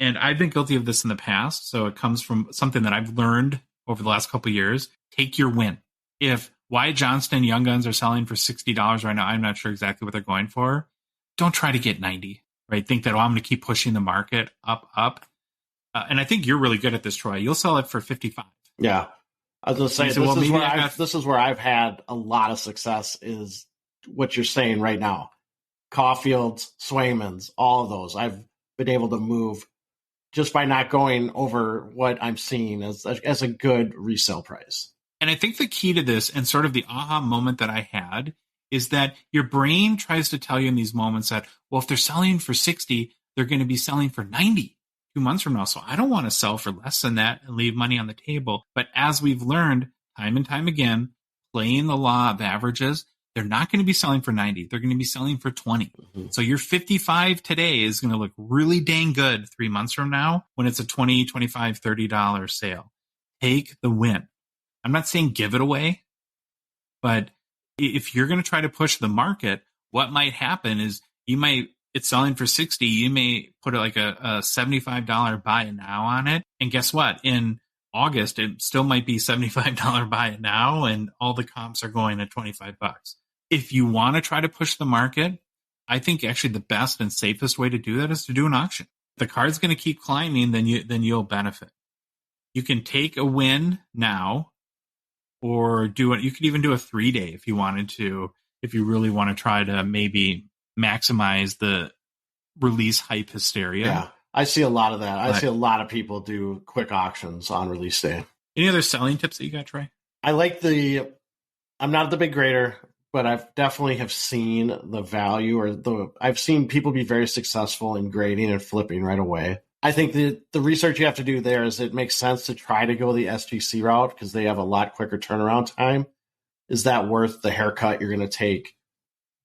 And I've been guilty of this in the past, so it comes from something that I've learned over the last couple of years. Take your win. If Wyatt Johnston Young Guns are selling for $60 right now, I'm not sure exactly what they're going for. Don't try to get 90, right? Think that, I'm going to keep pushing the market up. And I think you're really good at this, Troy. You'll sell it for 55. Yeah. I was going to say, this is where I've had a lot of success is what you're saying right now. Caulfield's, Swayman's, all of those. I've been able to move just by not going over what I'm seeing as a good resale price. And I think the key to this, and sort of the aha moment that I had, is that your brain tries to tell you in these moments that, well, if they're selling for 60, they're going to be selling for 90 2 months from now. So I don't want to sell for less than that and leave money on the table. But as we've learned time and time again, playing the law of averages, they're not going to be selling for 90. They're going to be selling for 20. Mm-hmm. So your 55 today is going to look really dang good 3 months from now when it's a $20, $25, $30 sale. Take the win. I'm not saying give it away, but if you're going to try to push the market, what might happen is it's selling for 60. You may put like a $75 buy it now on it. And guess what? In August, it still might be $75 buy it now, and all the comps are going at $25. If you want to try to push the market, I think actually the best and safest way to do that is to do an auction. If the card's going to keep climbing, then you'll benefit. You can take a win now, or you could even do a 3-day if you wanted to, if you really want to try to maybe maximize the release hype hysteria. Yeah, I see a lot of that. I see a lot of people do quick auctions on release day. Any other selling tips that you got, Troy? I like I'm not the big grader, but I've definitely have seen the value I've seen people be very successful in grading and flipping right away. I think the research you have to do there is it makes sense to try to go the SGC route because they have a lot quicker turnaround time. Is that worth the haircut you're going to take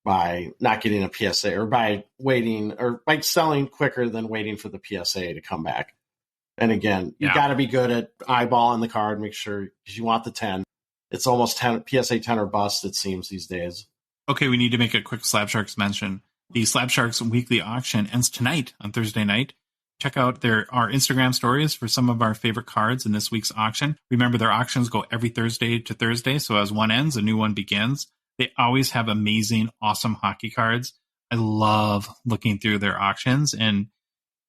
by not getting a PSA or by waiting or by selling quicker than waiting for the PSA to come back? And again, you got to be good at eyeballing the card, make sure, because you want the 10. It's almost 10 PSA 10 or bust, it seems, these days. Okay, we need to make a quick Slab Sharks mention. The Slab Sharks weekly auction ends tonight on Thursday night. Check out our Instagram stories for some of our favorite cards in this week's auction. Remember, their auctions go every Thursday to Thursday, so as one ends, a new one begins. They always have amazing, awesome hockey cards. I love looking through their auctions, and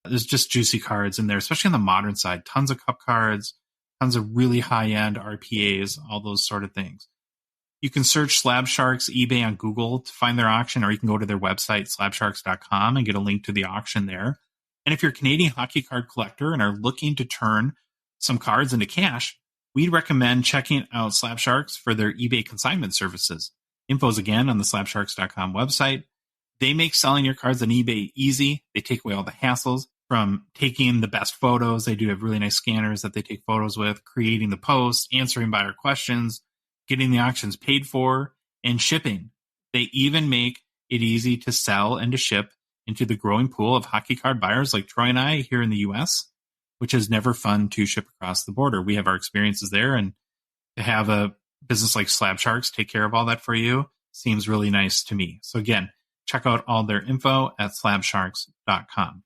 there's just juicy cards in there, especially on the modern side. Tons of cup cards, tons of really high-end RPAs, all those sort of things. You can search Slab Sharks eBay on Google to find their auction, or you can go to their website, slabsharks.com, and get a link to the auction there. And if you're a Canadian hockey card collector and are looking to turn some cards into cash, we'd recommend checking out Slab Sharks for their eBay consignment services. Info's again on the slabsharks.com website. They make selling your cards on eBay easy. They take away all the hassles from taking the best photos. They do have really nice scanners that they take photos with, creating the posts, answering buyer questions, getting the auctions paid for, and shipping. They even make it easy to sell and to ship into the growing pool of hockey card buyers like Troy and I here in the U.S., which is never fun to ship across the border. We have our experiences there, and to have a business like Slab Sharks take care of all that for you seems really nice to me. So again, check out all their info at slabsharks.com.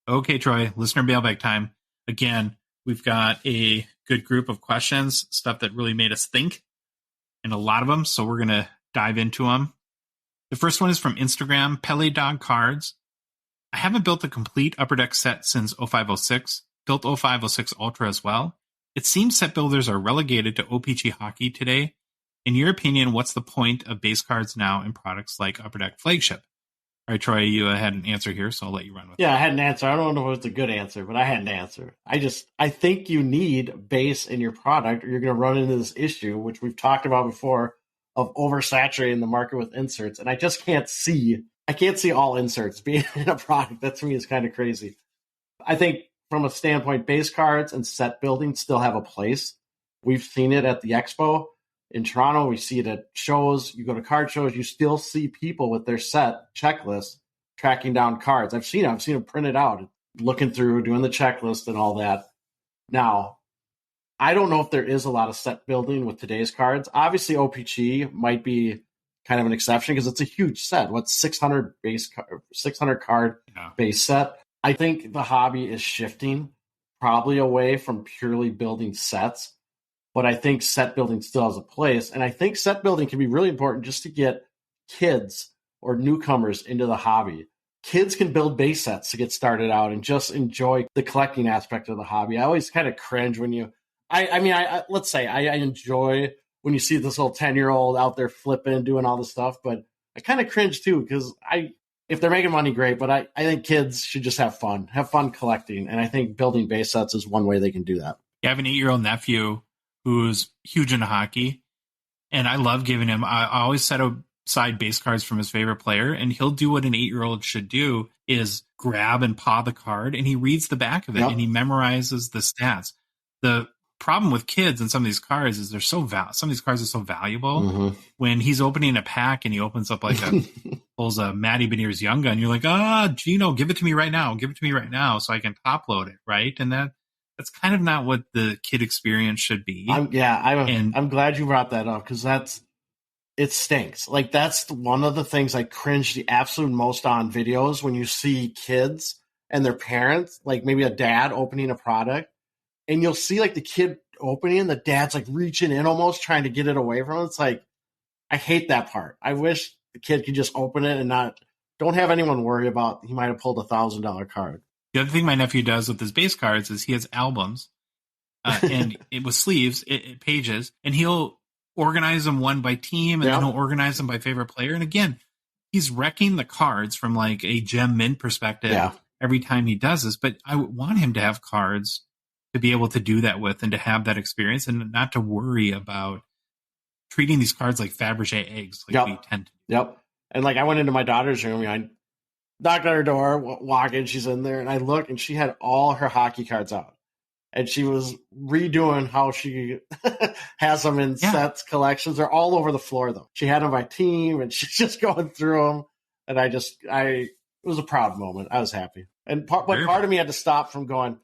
Okay, Troy, listener mailbag time. Again, we've got a good group of questions, stuff that really made us think, and a lot of them, so we're going to dive into them. The first one is from Instagram, Pele Dog Cards. I haven't built a complete Upper Deck set since 0506, built 0506 Ultra as well. It seems set builders are relegated to OPG hockey today. In your opinion, what's the point of base cards now in products like Upper Deck Flagship? All right, Troy, you had an answer here, so I'll let you run with it. Yeah, I had an answer. I don't know if it's a good answer, but I had an answer. I think you need base in your product, or you're going to run into this issue, which we've talked about before, of oversaturating the market with inserts. And I just can't see all inserts being in a product. That to me is kind of crazy. I think from a standpoint, base cards and set building still have a place. We've seen it at the Expo in Toronto. We see it at shows. You go to card shows, you still see people with their set checklist tracking down cards. I've seen them printed out, looking through, doing the checklist and all that. Now, I don't know if there is a lot of set building with today's cards. Obviously, OPG might be kind of an exception because it's a huge set. What's 600 card base set? I think the hobby is shifting probably away from purely building sets, but I think set building still has a place. And I think set building can be really important just to get kids or newcomers into the hobby. Kids can build base sets to get started out and just enjoy the collecting aspect of the hobby. I always kind of cringe when let's say I enjoy when you see this little 10-year-old out there flipping, doing all this stuff, but kind of cringe too, because if they're making money, great, but I think kids should just have fun collecting. And I think building base sets is one way they can do that. I have an 8-year-old nephew who's huge into hockey, and I love giving him, I always set aside base cards from his favorite player, and he'll do what an 8-year-old should do, is grab and paw the card, and he reads the back of it, and he memorizes the stats. The problem with kids and some of these cards is some of these cards are so valuable. When he's opening a pack and he opens up like pulls a Matty Beniers Young Gun, you're like, Gino, give it to me right now so I can top load it, right? And that's kind of not what the kid experience should be. I'm glad you brought that up, because it stinks. Like, that's one of the things I cringe the absolute most on videos, when you see kids and their parents, like maybe a dad opening a product, and you'll see like the kid opening, the dad's like reaching in almost trying to get it away from him. It's like, I hate that part. I wish the kid could just open it and don't have anyone worry about he might have pulled $1,000 card. The other thing my nephew does with his base cards is he has albums and it with sleeves, pages, and he'll organize them one by team, and then he'll organize them by favorite player. And again, he's wrecking the cards from like a gem mint perspective every time he does this. But I want him to have cards to be able to do that with, and to have that experience, and not to worry about treating these cards like Fabergé eggs like we tend to. And like, I went into my daughter's room, I knocked on her door, walk in, she's in there, and I look, and she had all her hockey cards out. And she was redoing how she has them in sets, collections. They're all over the floor, though. She had them by team, and she's just going through them. And it was a proud moment. I was happy. And part of me had to stop from going,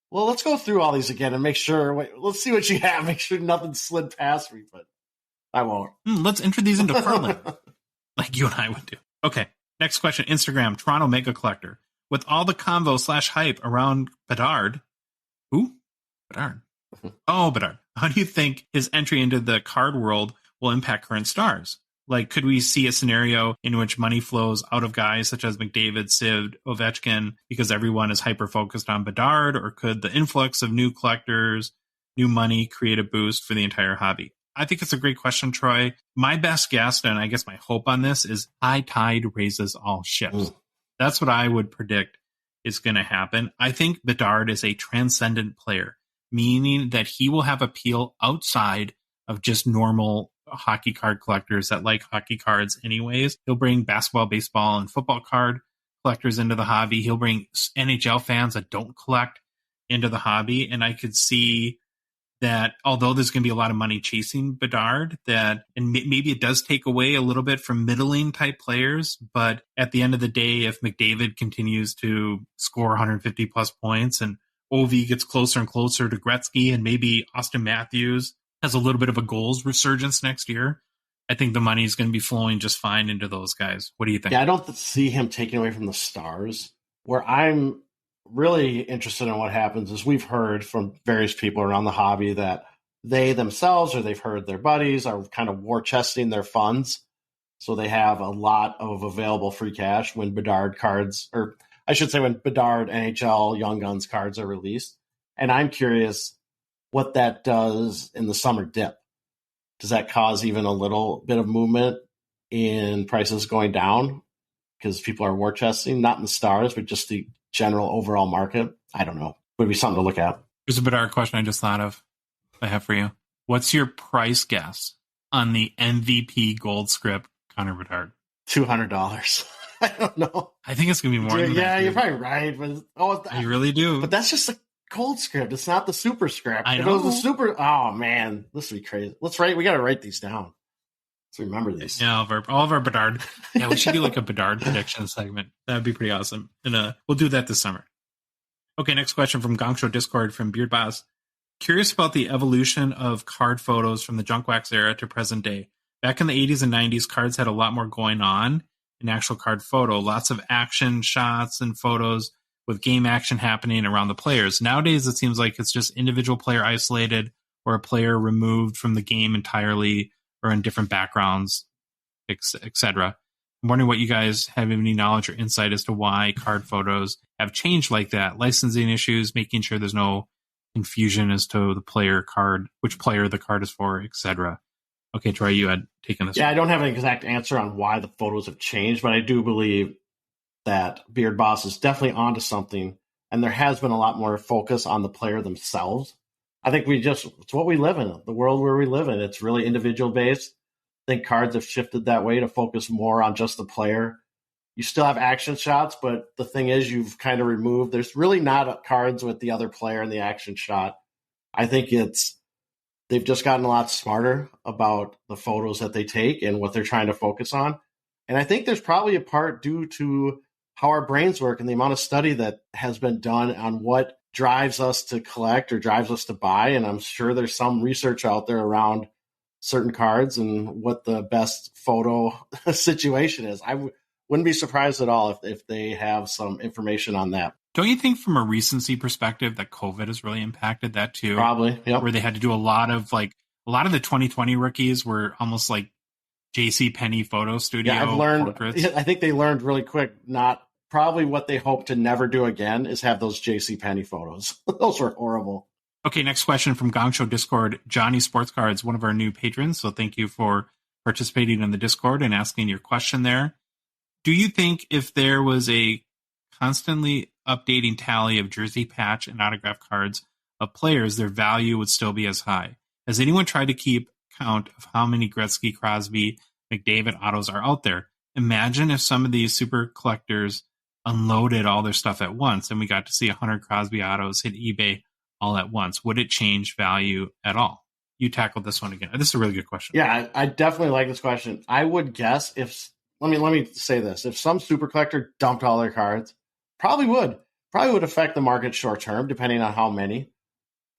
well, let's go through all these again and make sure, let's see what you have. Make sure nothing slid past me, but I won't. Let's enter these into curling like you and I would do. Okay, next question. Instagram, Toronto Mega Collector. With all the convo/hype around Bedard. Who? Bedard. Oh, Bedard. How do you think his entry into the card world will impact current stars? Like, could we see a scenario in which money flows out of guys such as McDavid, Sid, Ovechkin, because everyone is hyper-focused on Bedard? Or could the influx of new collectors, new money, create a boost for the entire hobby? I think it's a great question, Troy. My best guess, and I guess my hope on this, is high tide raises all ships. That's what I would predict is going to happen. I think Bedard is a transcendent player, meaning that he will have appeal outside of just normal hockey card collectors that like hockey cards anyways. He'll bring basketball, baseball, and football card collectors into the hobby. He'll bring NHL fans that don't collect into the hobby. And I could see that although there's going to be a lot of money chasing Bedard, and maybe it does take away a little bit from middling type players, but at the end of the day, if McDavid continues to score 150 plus points and Ovi gets closer and closer to Gretzky, and maybe Austin Matthews has a little bit of a goals resurgence next year, I think the money is going to be flowing just fine into those guys. What do you think? Yeah, I don't see him taking away from the stars. Where I'm really interested in what happens is we've heard from various people around the hobby that they themselves, or they've heard their buddies, are kind of war chesting their funds. So they have a lot of available free cash when Bedard cards, or I should say when Bedard NHL Young Guns cards are released. And I'm curious what that does in the summer dip. Does that cause even a little bit of movement in prices going down because people are war chesting, not in the stars, but just the general overall market? I don't know. Would be something to look at. Here's a Bedard question I just thought of. I have for you. What's your price guess on the MVP gold script Connor Bedard? $200. I don't know. I think it's gonna be more than that. Yeah, you're probably right. But I really do. But that's just the gold script. It's not the super script. I know. If it was the super, oh man, this would be crazy. We got to write these down. Let's remember these. Yeah, all of our Bedard. Yeah, we should do like a Bedard prediction segment. That'd be pretty awesome. And we'll do that this summer. Okay, next question from Gongshow Discord from Beard Boss. Curious about the evolution of card photos from the junk wax era to present day. Back in the 80s and 90s, cards had a lot more going on in actual card photo. Lots of action shots and photos with game action happening around the players. Nowadays, it seems like it's just individual player isolated or a player removed from the game entirely or in different backgrounds, etc. I'm wondering what you guys have any knowledge or insight as to why card photos have changed like that. Licensing issues, making sure there's no confusion as to the player card, which player the card is for, etc. Okay, Troy, you had taken this. Yeah, I don't have an exact answer on why the photos have changed, but I do believe that Beard Boss is definitely onto something, and there has been a lot more focus on the player themselves. I think it's what we live in, the world where we live in. It's really individual based. I think cards have shifted that way to focus more on just the player. You still have action shots, but the thing is, you've kind of removed, there's really not cards with the other player in the action shot. I think they've just gotten a lot smarter about the photos that they take and what they're trying to focus on. And I think there's probably a part due to how our brains work and the amount of study that has been done on what drives us to collect or drives us to buy. And I'm sure there's some research out there around certain cards and what the best photo situation is. I wouldn't be surprised at all if they have some information on that. Don't you think from a recency perspective that COVID has really impacted that too? Probably, yep. Where they had to do a lot of the 2020 rookies were almost like J.C. Penney photo studio. Yeah, I've learned. Portraits. I think they learned really quick. Probably what they hope to never do again is have those J.C. Penney photos. Those were horrible. Okay, next question from Gongshow Discord. Johnny Sports Cards, one of our new patrons. So thank you for participating in the Discord and asking your question there. Do you think if there was a constantly updating tally of jersey patch and autograph cards of players, their value would still be as high? Has anyone tried to keep count of how many Gretzky, Crosby, McDavid autos are out there? Imagine if some of these super collectors unloaded all their stuff at once and we got to see 100 Crosby autos hit eBay all at once. Would it change value at all? You tackled this one again. This is a really good question. Yeah, I definitely like this question. I would guess let me say this. If some super collector dumped all their cards, probably would affect the market short term, depending on how many.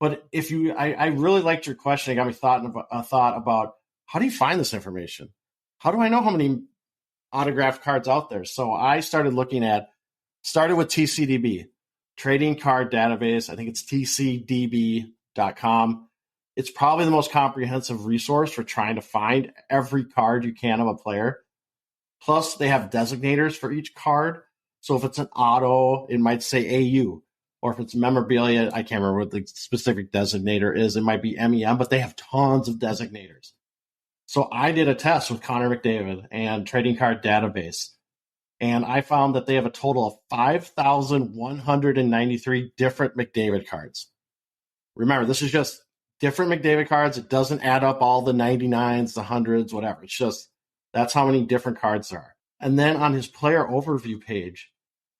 But I really liked your question. It got me thought about how do you find this information? How do I know how many autographed cards out there? So I started with TCDB, Trading Card Database. I think it's tcdb.com. It's probably the most comprehensive resource for trying to find every card you can of a player. Plus, they have designators for each card. So if it's an auto, it might say AU. Or if it's memorabilia, I can't remember what the specific designator is. It might be MEM, but they have tons of designators. So I did a test with Connor McDavid and Trading Card Database. And I found that they have a total of 5,193 different McDavid cards. Remember, this is just different McDavid cards. It doesn't add up all the 99s, the 100s, whatever. It's just, that's how many different cards there are. And then on his player overview page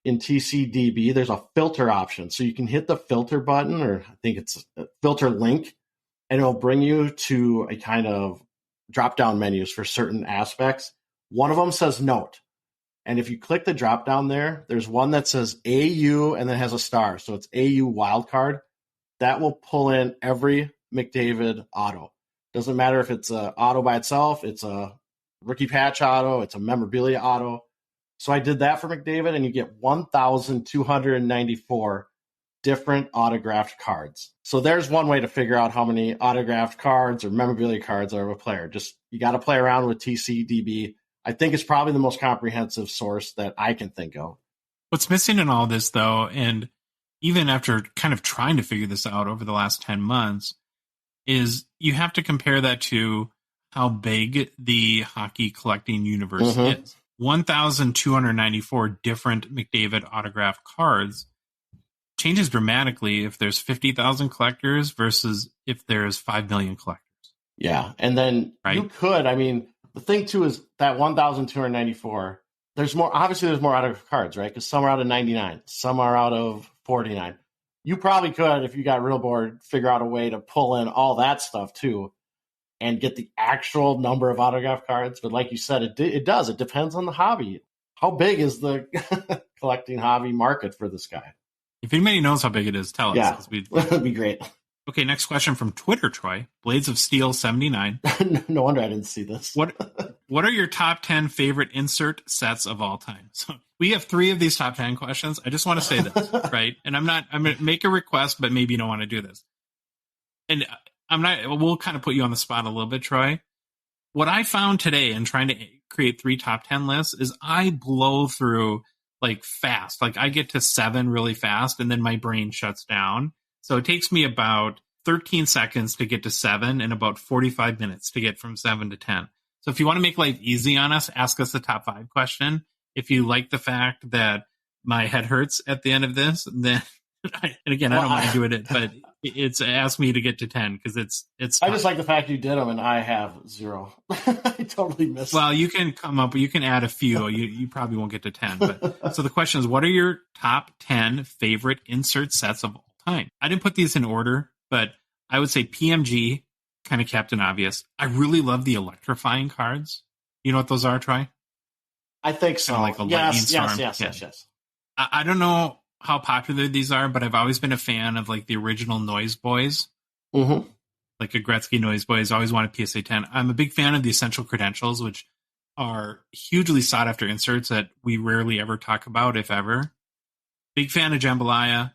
in TCDB, there's a filter option. So you can hit the filter button, or I think it's a filter link, and it'll bring you to a kind of drop-down menus for certain aspects. One of them says note. And if you click the drop-down there, there's one that says AU and then has a star. So it's AU wildcard. That will pull in every McDavid auto. Doesn't matter if it's an auto by itself, it's a rookie patch auto, it's a memorabilia auto. So I did that for McDavid, and you get 1,294 different autographed cards. So there's one way to figure out how many autographed cards or memorabilia cards are of a player. Just, you got to play around with TCDB. I think it's probably the most comprehensive source that I can think of. What's missing in all this, though, and even after kind of trying to figure this out over the last 10 months, is you have to compare that to how big the hockey collecting universe is. 1,294 different McDavid autographed cards changes dramatically if there's 50,000 collectors versus if there's 5 million collectors. Yeah, and then you could, the thing too is that 1,294, there's more autographed cards, right? Because some are out of 99, some are out of 49. You probably could, if you got real bored, figure out a way to pull in all that stuff too and get the actual number of autograph cards. But like you said, it does. It depends on the hobby. How big is the collecting hobby market for this guy? If anybody knows how big it is, tell us. Yeah, that'd be great. Okay, next question from Twitter, Troy. Blades of Steel 79. No wonder I didn't see this. What are your top 10 favorite insert sets of all time? So we have 3 of these top 10 questions. I just want to say this, right? And I'm going to make a request, but maybe you don't want to do this. And we'll kind of put you on the spot a little bit, Troy. What I found today in trying to create 3 top 10 lists is I blow through like fast. Like I get to 7 really fast and then my brain shuts down. So it takes me about 13 seconds to get to 7 and about 45 minutes to get from 7 to 10. So if you want to make life easy on us, ask us the top 5 question. If you like the fact that my head hurts at the end of this, then and again, I don't mind doing it, but it's ask me to get to 10 because it's. I just like the fact you did them and I have 0. I totally missed. Well, you can you can add a few. You probably won't get to 10. But so the question is, what are your top 10 favorite insert sets of all time? I didn't put these in order, but I would say PMG, kind of Captain Obvious. I really love the electrifying cards. You know what those are, Troy? I think so. Kind of like a lightning storm. Yes. I don't know how popular these are, but I've always been a fan of like the original Noise Boys. Mm-hmm. Like a Gretzky Noise Boys. Always wanted PSA 10. I'm a big fan of the Essential Credentials, which are hugely sought after inserts that we rarely ever talk about, if ever. Big fan of Jambalaya.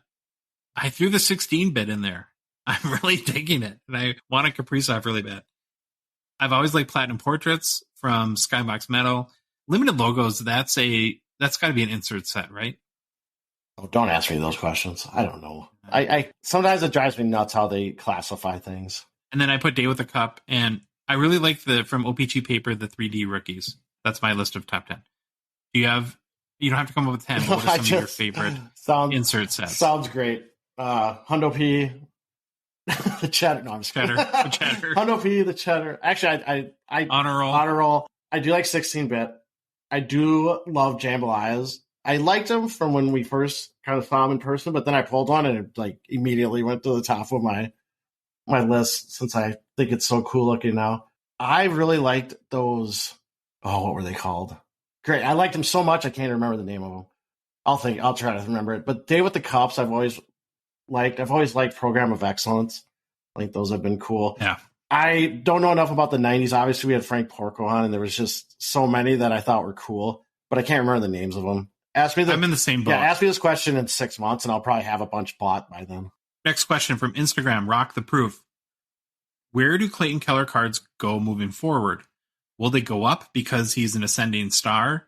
I threw the 16-bit in there. I'm really digging it, and I want a Kaprizov really bad. I've always liked Platinum Portraits from Skybox Metal. Limited Logos, that's got to be an insert set, right? Oh, don't ask me those questions. I don't know. I sometimes it drives me nuts how they classify things. And then I put Day with the Cup, and I really like from OPG Paper, the 3D rookies. That's my list of top 10. You don't have to come up with 10. What are some of your favorite insert sets? Sounds great. Hundo P, the Cheddar. No, I'm just kidding. The Cheddar. Hundo P, the Cheddar. Actually, I Honor Roll. I do like 16-bit. I do love Jambalayas. I liked them from when we first kind of saw them in person, but then I pulled one and it like immediately went to the top of my list since I think it's so cool looking now. I really liked those. Oh, what were they called? Great. I liked them so much I can't remember the name of them. I'll try to remember it. But Day with the Cups, I've always liked Program of Excellence. I think those have been cool. Yeah. I don't know enough about the 90s. Obviously, we had Frank Porco on, and there was just so many that I thought were cool, but I can't remember the names of them. I'm in the same boat. Yeah, ask me this question in 6 months, and I'll probably have a bunch bought by then. Next question from Instagram, Rock the Proof. Where do Clayton Keller cards go moving forward? Will they go up because he's an ascending star?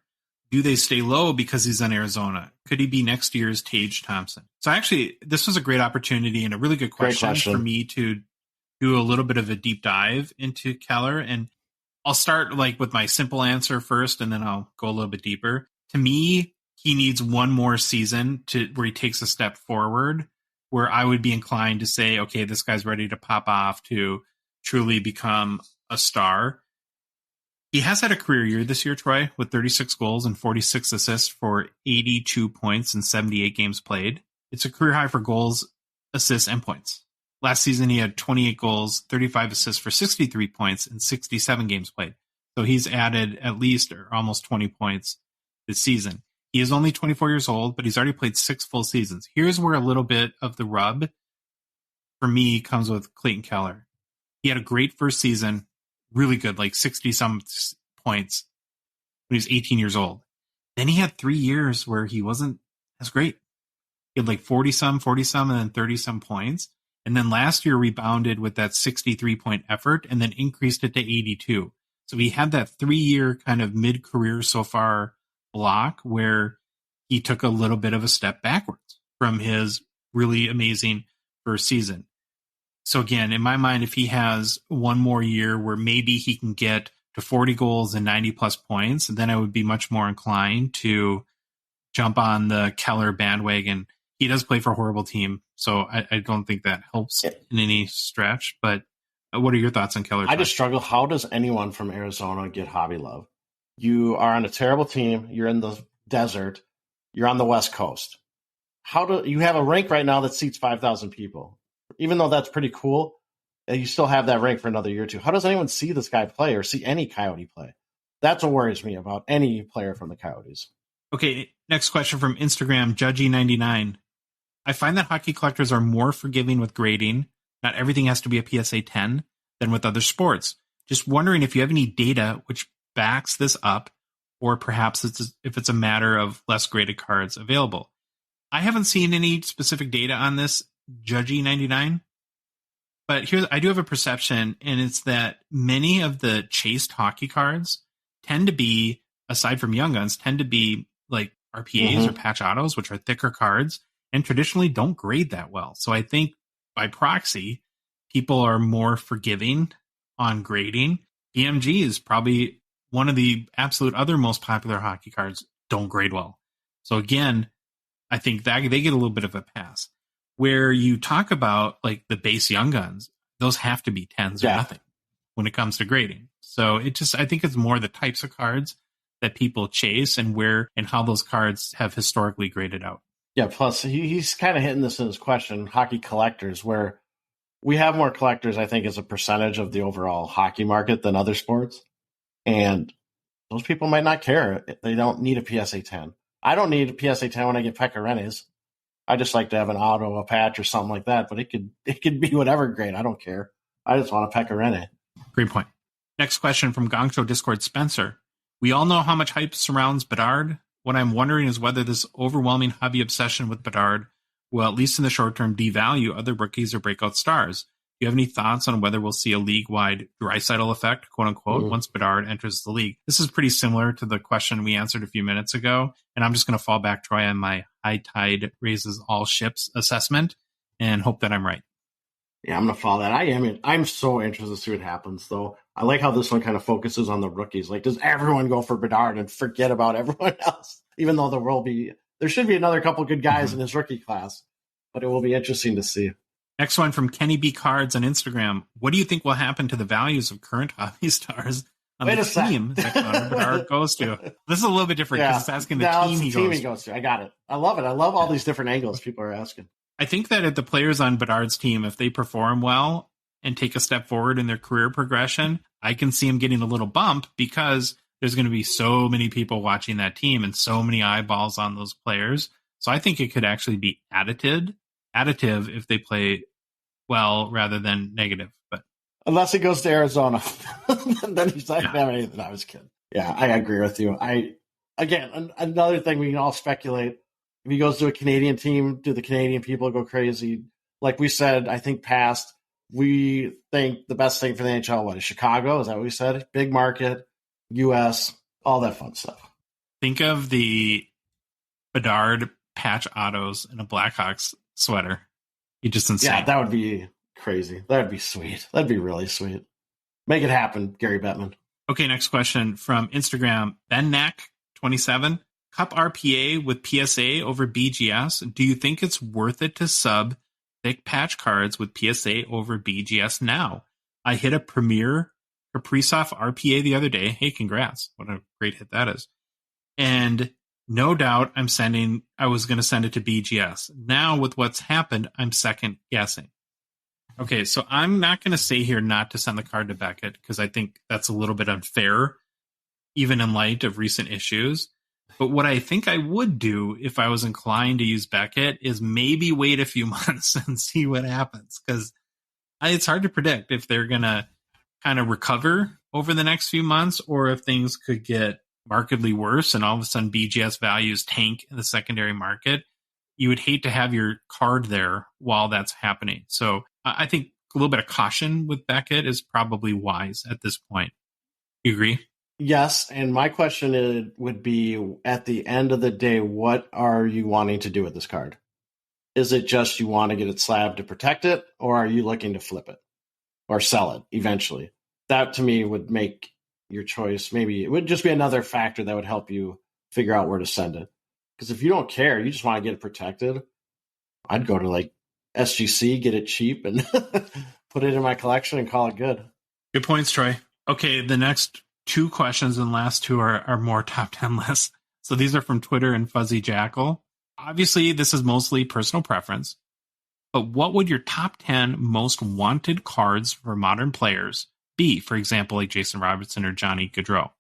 Do they stay low because he's in Arizona? Could he be next year's Tage Thompson? So actually, this was a great opportunity and a really good question for me to do a little bit of a deep dive into Keller. And I'll start like with my simple answer first, and then I'll go a little bit deeper. To me, he needs one more season where he takes a step forward, where I would be inclined to say, okay, this guy's ready to pop off to truly become a star. He has had a career year this year, Troy, with 36 goals and 46 assists for 82 points in 78 games played. It's a career high for goals, assists, and points. Last season, he had 28 goals, 35 assists for 63 points in 67 games played. So he's added at least or almost 20 points this season. He is only 24 years old, but he's already played 6 full seasons. Here's where a little bit of the rub for me comes with Clayton Keller. He had a great first season, really good, like 60-some points when he was 18 years old. Then he had 3 years where he wasn't as great. He had like 40-some, and then 30-some points. And then last year rebounded with that 63-point effort and then increased it to 82. So he had that 3-year kind of mid-career so far block where he took a little bit of a step backwards from his really amazing first season. So again, in my mind, if he has one more year where maybe he can get to 40 goals and 90 plus points, then I would be much more inclined to jump on the Keller bandwagon. He does play for a horrible team, so I don't think that helps in any stretch. But what are your thoughts on Keller? I just struggle. How does anyone from Arizona get Hobby Love? You are on a terrible team. You're in the desert. You're on the West Coast. How do you have a rink right now that seats 5,000 people? Even though that's pretty cool, you still have that rink for another year or two. How does anyone see this guy play or see any Coyote play? That's what worries me about any player from the Coyotes. Okay, next question from Instagram, Judgy99. I find that hockey collectors are more forgiving with grading. Not everything has to be a PSA 10 than with other sports. Just wondering if you have any data which backs this up, or perhaps if it's a matter of less graded cards available. I haven't seen any specific data on this, Judgy99, but here I do have a perception, and it's that many of the chased hockey cards tend to be, aside from Young Guns, tend to be like RPAs or patch autos, which are thicker cards and traditionally don't grade that well. So I think by proxy, people are more forgiving on grading. PMG is probably one of the absolute other most popular hockey cards, don't grade well. So again, I think that they get a little bit of a pass. Where you talk about like the base Young Guns, those have to be 10s or nothing when it comes to grading. So I think it's more the types of cards that people chase and where and how those cards have historically graded out. Yeah, plus he's kind of hitting this in his question, hockey collectors, where we have more collectors, I think, as a percentage of the overall hockey market than other sports. And those people might not care. They don't need a PSA 10. I don't need a PSA 10 when I get Pekka. I just like to have an auto, a patch, or something like that. But it could be whatever grade. I don't care. I just want a Pekka. Great point. Next question from Gongshow Discord Spencer. We all know how much hype surrounds Bedard. What I'm wondering is whether this overwhelming hobby obsession with Bedard will, at least in the short term, devalue other rookies or breakout stars. Do you have any thoughts on whether we'll see a league-wide Draisaitl effect, quote unquote, once Bedard enters the league? This is pretty similar to the question we answered a few minutes ago, and I'm just going to fall back, Troy, on my high tide raises all ships assessment and hope that I'm right. Yeah, I'm going to follow that. I'm so interested to see what happens, though. I like how this one kind of focuses on the rookies. Like, does everyone go for Bedard and forget about everyone else? Even though there should be another couple good guys in his rookie class, but it will be interesting to see. Next one from Kenny B. Cards on Instagram. What do you think will happen to the values of current hobby stars on the team that Connor Bedard goes to? This is a little bit different because it's asking the team he goes to. I got it. I love it. I love all these different angles people are asking. I think that if the players on Bedard's team, if they perform well and take a step forward in their career progression, I can see him getting a little bump because there's going to be so many people watching that team and so many eyeballs on those players. So I think it could actually be additive if they play well rather than negative. But unless he goes to Arizona, then he's not going to have anything. I was kidding. Yeah, I agree with you. Another thing we can all speculate. If he goes to a Canadian team, do the Canadian people go crazy? Like we said, I think we think the best thing for the NHL, is Chicago? Is that what we said? Big market, U.S., all that fun stuff. Think of the Bedard patch autos in a Blackhawks sweater. You just insane. Yeah, that would be crazy. That would be sweet. That'd be really sweet. Make it happen, Gary Bettman. Okay, next question from Instagram, BenNack27. Cup RPA with PSA over BGS. Do you think it's worth it to sub thick patch cards with PSA over BGS now? I hit a Premier Kaprizov RPA the other day. Hey, congrats. What a great hit that is. And no doubt I was going to send it to BGS. Now with what's happened, I'm second guessing. Okay, so I'm not going to say here not to send the card to Beckett because I think that's a little bit unfair, even in light of recent issues. But what I think I would do if I was inclined to use Beckett is maybe wait a few months and see what happens. Because it's hard to predict if they're going to kind of recover over the next few months or if things could get markedly worse and all of a sudden BGS values tank in the secondary market. You would hate to have your card there while that's happening. So I think a little bit of caution with Beckett is probably wise at this point. You agree? Yes, and my question would be, at the end of the day, what are you wanting to do with this card? Is it just you want to get it slabbed to protect it, or are you looking to flip it or sell it eventually? That, to me, would make your choice. Maybe it would just be another factor that would help you figure out where to send it. Because if you don't care, you just want to get it protected, I'd go to like SGC, get it cheap, and put it in my collection and call it good. Good points, Troy. Okay, the next two questions and last two are more top 10 lists. So these are from Twitter and Fuzzy Jackal. Obviously, this is mostly personal preference, but what would your top 10 most wanted cards for modern players be? For example, like Jason Robertson or Johnny Gaudreau.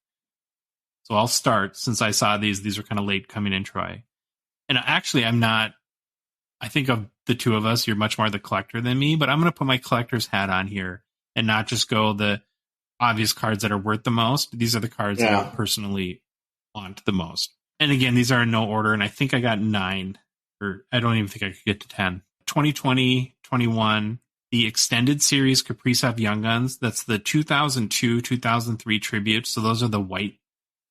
So I'll start since I saw these are kind of late coming in, Troy. And actually, I think of the two of us, you're much more the collector than me, but I'm going to put my collector's hat on here and not just go the obvious cards that are worth the most. These are the cards that I personally want the most. And again, these are in no order, and I think I got 9, or I don't even think I could get to 10. 2020, 21, the extended series Kaprizov Young Guns. That's the 2002, 2003 tribute. So those are the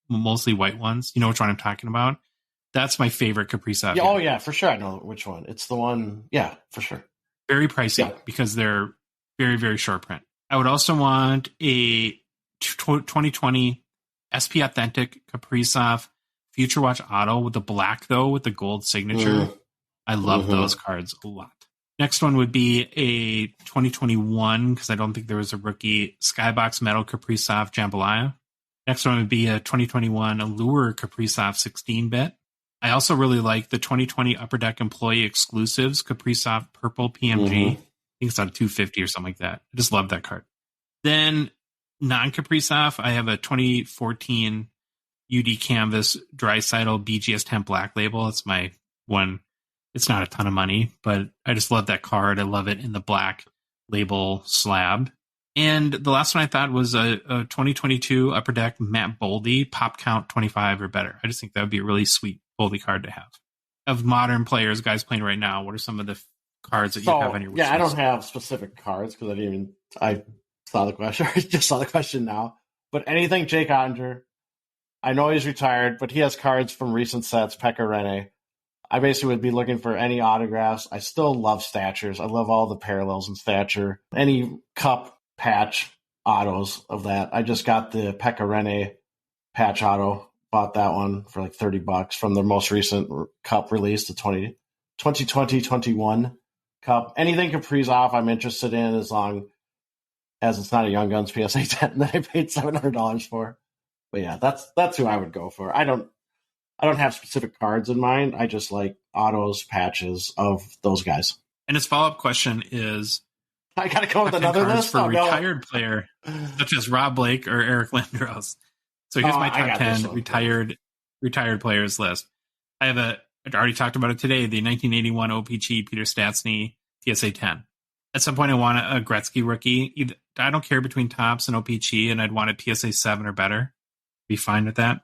mostly white ones. You know which one I'm talking about? That's my favorite Kaprizov. Yeah, for sure. I know which one. It's the one. Yeah, for sure. Very pricey because they're Very, very short print. I would also want a 2020 SP Authentic Kaprizov Future Watch Auto with the black, though, with the gold signature. I love those cards a lot. Next one would be a 2021, because I don't think there was a rookie, Skybox Metal Kaprizov Jambalaya. Next one would be a 2021 Allure Kaprizov 16-bit. I also really like the 2020 Upper Deck Employee Exclusives Kaprizov Purple PMG. I think it's on 250 or something like that. I just love that card. Then non-Kaprizov, I have a 2014 UD Canvas Drysidle BGS 10 Black Label. It's my one. It's not a ton of money, but I just love that card. I love it in the black label slab. And the last one I thought was a 2022 Upper Deck Matt Boldy Pop Count 25 or better. I just think that would be a really sweet Boldy card to have. Of modern players, guys playing right now, what are some of the cards that you have on your wish list? I don't have specific cards because I saw the question. I just saw the question now. But anything Jake Ottinger. I know he's retired, but he has cards from recent sets, Pekka Rinne. I basically would be looking for any autographs. I still love statures. I love all the parallels in stature. Any cup patch autos of that. I just got the Pekka Rinne patch auto. Bought that one for like $30 from the most recent cup release, the 2020-21 cup. Anything Kaprizov I'm interested in as long as it's not a Young Guns PSA 10 that I paid $700 for. But yeah, that's who I would go for. I don't have specific cards in mind. I just like autos, patches of those guys. And his follow-up question is, I got to come with another list for a retired player such as Rob Blake or Eric Lindros. So here's my top 10 retired players list. I already talked about it today, the 1981 OPG Peter Stastny PSA 10. At some point, I want a Gretzky rookie. I don't care between Topps and OPG, and I'd want a PSA 7 or better. Be fine with that.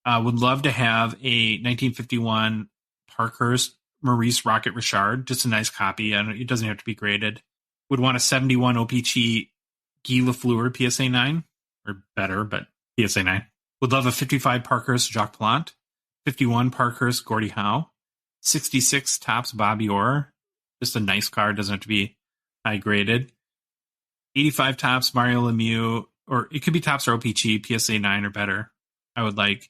Would love to have a 1951 Parkhurst Maurice Rocket Richard, just a nice copy. It doesn't have to be graded. Would want a 71 OPG Guy Lafleur PSA 9 or better, but PSA 9. Would love a 55 Parkhurst Jacques Plante, 51 Parkhurst Gordie Howe, 66 Topps Bobby Orr, just a nice card, doesn't have to be high graded. 85 Topps Mario Lemieux, or it could be Topps or OPG PSA 9 or better. I would like.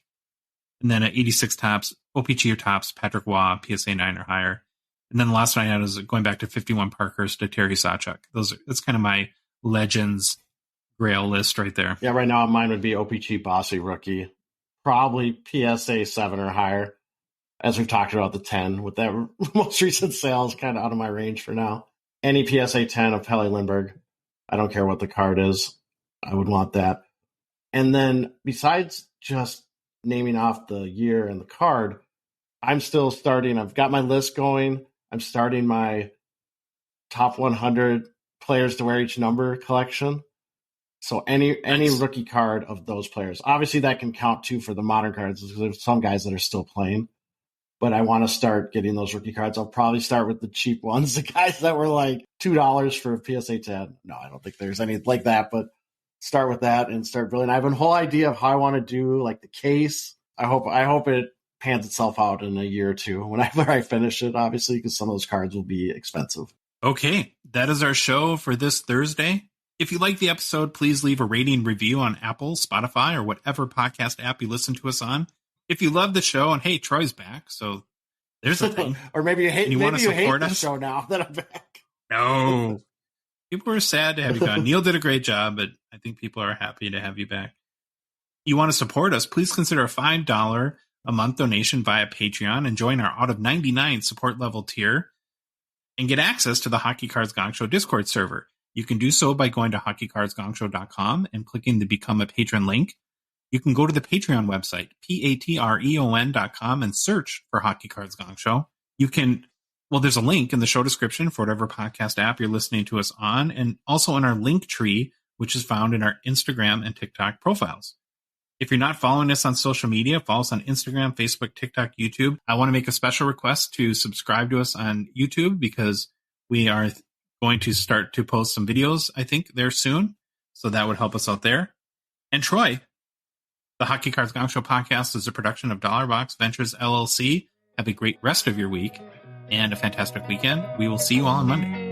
And then at 86 Topps, OPG or Topps, Patrick Waugh, PSA 9 or higher. And then the last one I had is going back to 51 Parkhurst to Terry Sawchuk. That's kind of my Legends Grail list right there. Yeah, right now mine would be OPG Bossy rookie. Probably PSA 7 or higher. As we've talked about the 10, with that most recent sales kind of out of my range for now. Any PSA 10 of Pelle Lindbergh. I don't care what the card is. I would want that. And then besides just naming off the year and the card, I'm still starting. I've got my list going. I'm starting my top 100 players to wear each number collection. So any rookie card of those players. Obviously, that can count too for the modern cards because there's some guys that are still playing. But I want to start getting those rookie cards. I'll probably start with the cheap ones, the guys that were like $2 for a PSA 10. No, I don't think there's any like that, but start with that and start building. I have a whole idea of how I want to do like the case. I hope it pans itself out in a year or two whenever I finish it, obviously, because some of those cards will be expensive. Okay, that is our show for this Thursday. If you like the episode, please leave a rating review on Apple, Spotify, or whatever podcast app you listen to us on. If you love the show, and hey, Troy's back, so there's a thing. Or maybe you hate, the show now that I'm back. No. People are sad to have you gone. Neil did a great job, but I think people are happy to have you back. You want to support us, please consider a $5 a month donation via Patreon and join our out of 99 support level tier and get access to the Hockey Cards Gongshow Discord server. You can do so by going to hockeycardsgongshow.com and clicking the Become a Patron link. You can go to the Patreon website, patreon.com, and search for Hockey Cards Gongshow. There's a link in the show description for whatever podcast app you're listening to us on, and also in our link tree, which is found in our Instagram and TikTok profiles. If you're not following us on social media, follow us on Instagram, Facebook, TikTok, YouTube. I want to make a special request to subscribe to us on YouTube because we are going to start to post some videos, I think, there soon. So that would help us out there. And Troy, the Hockey Cards Gongshow Podcast is a production of Dollar Box Ventures LLC. Have a great rest of your week and a fantastic weekend. We will see you all on Monday.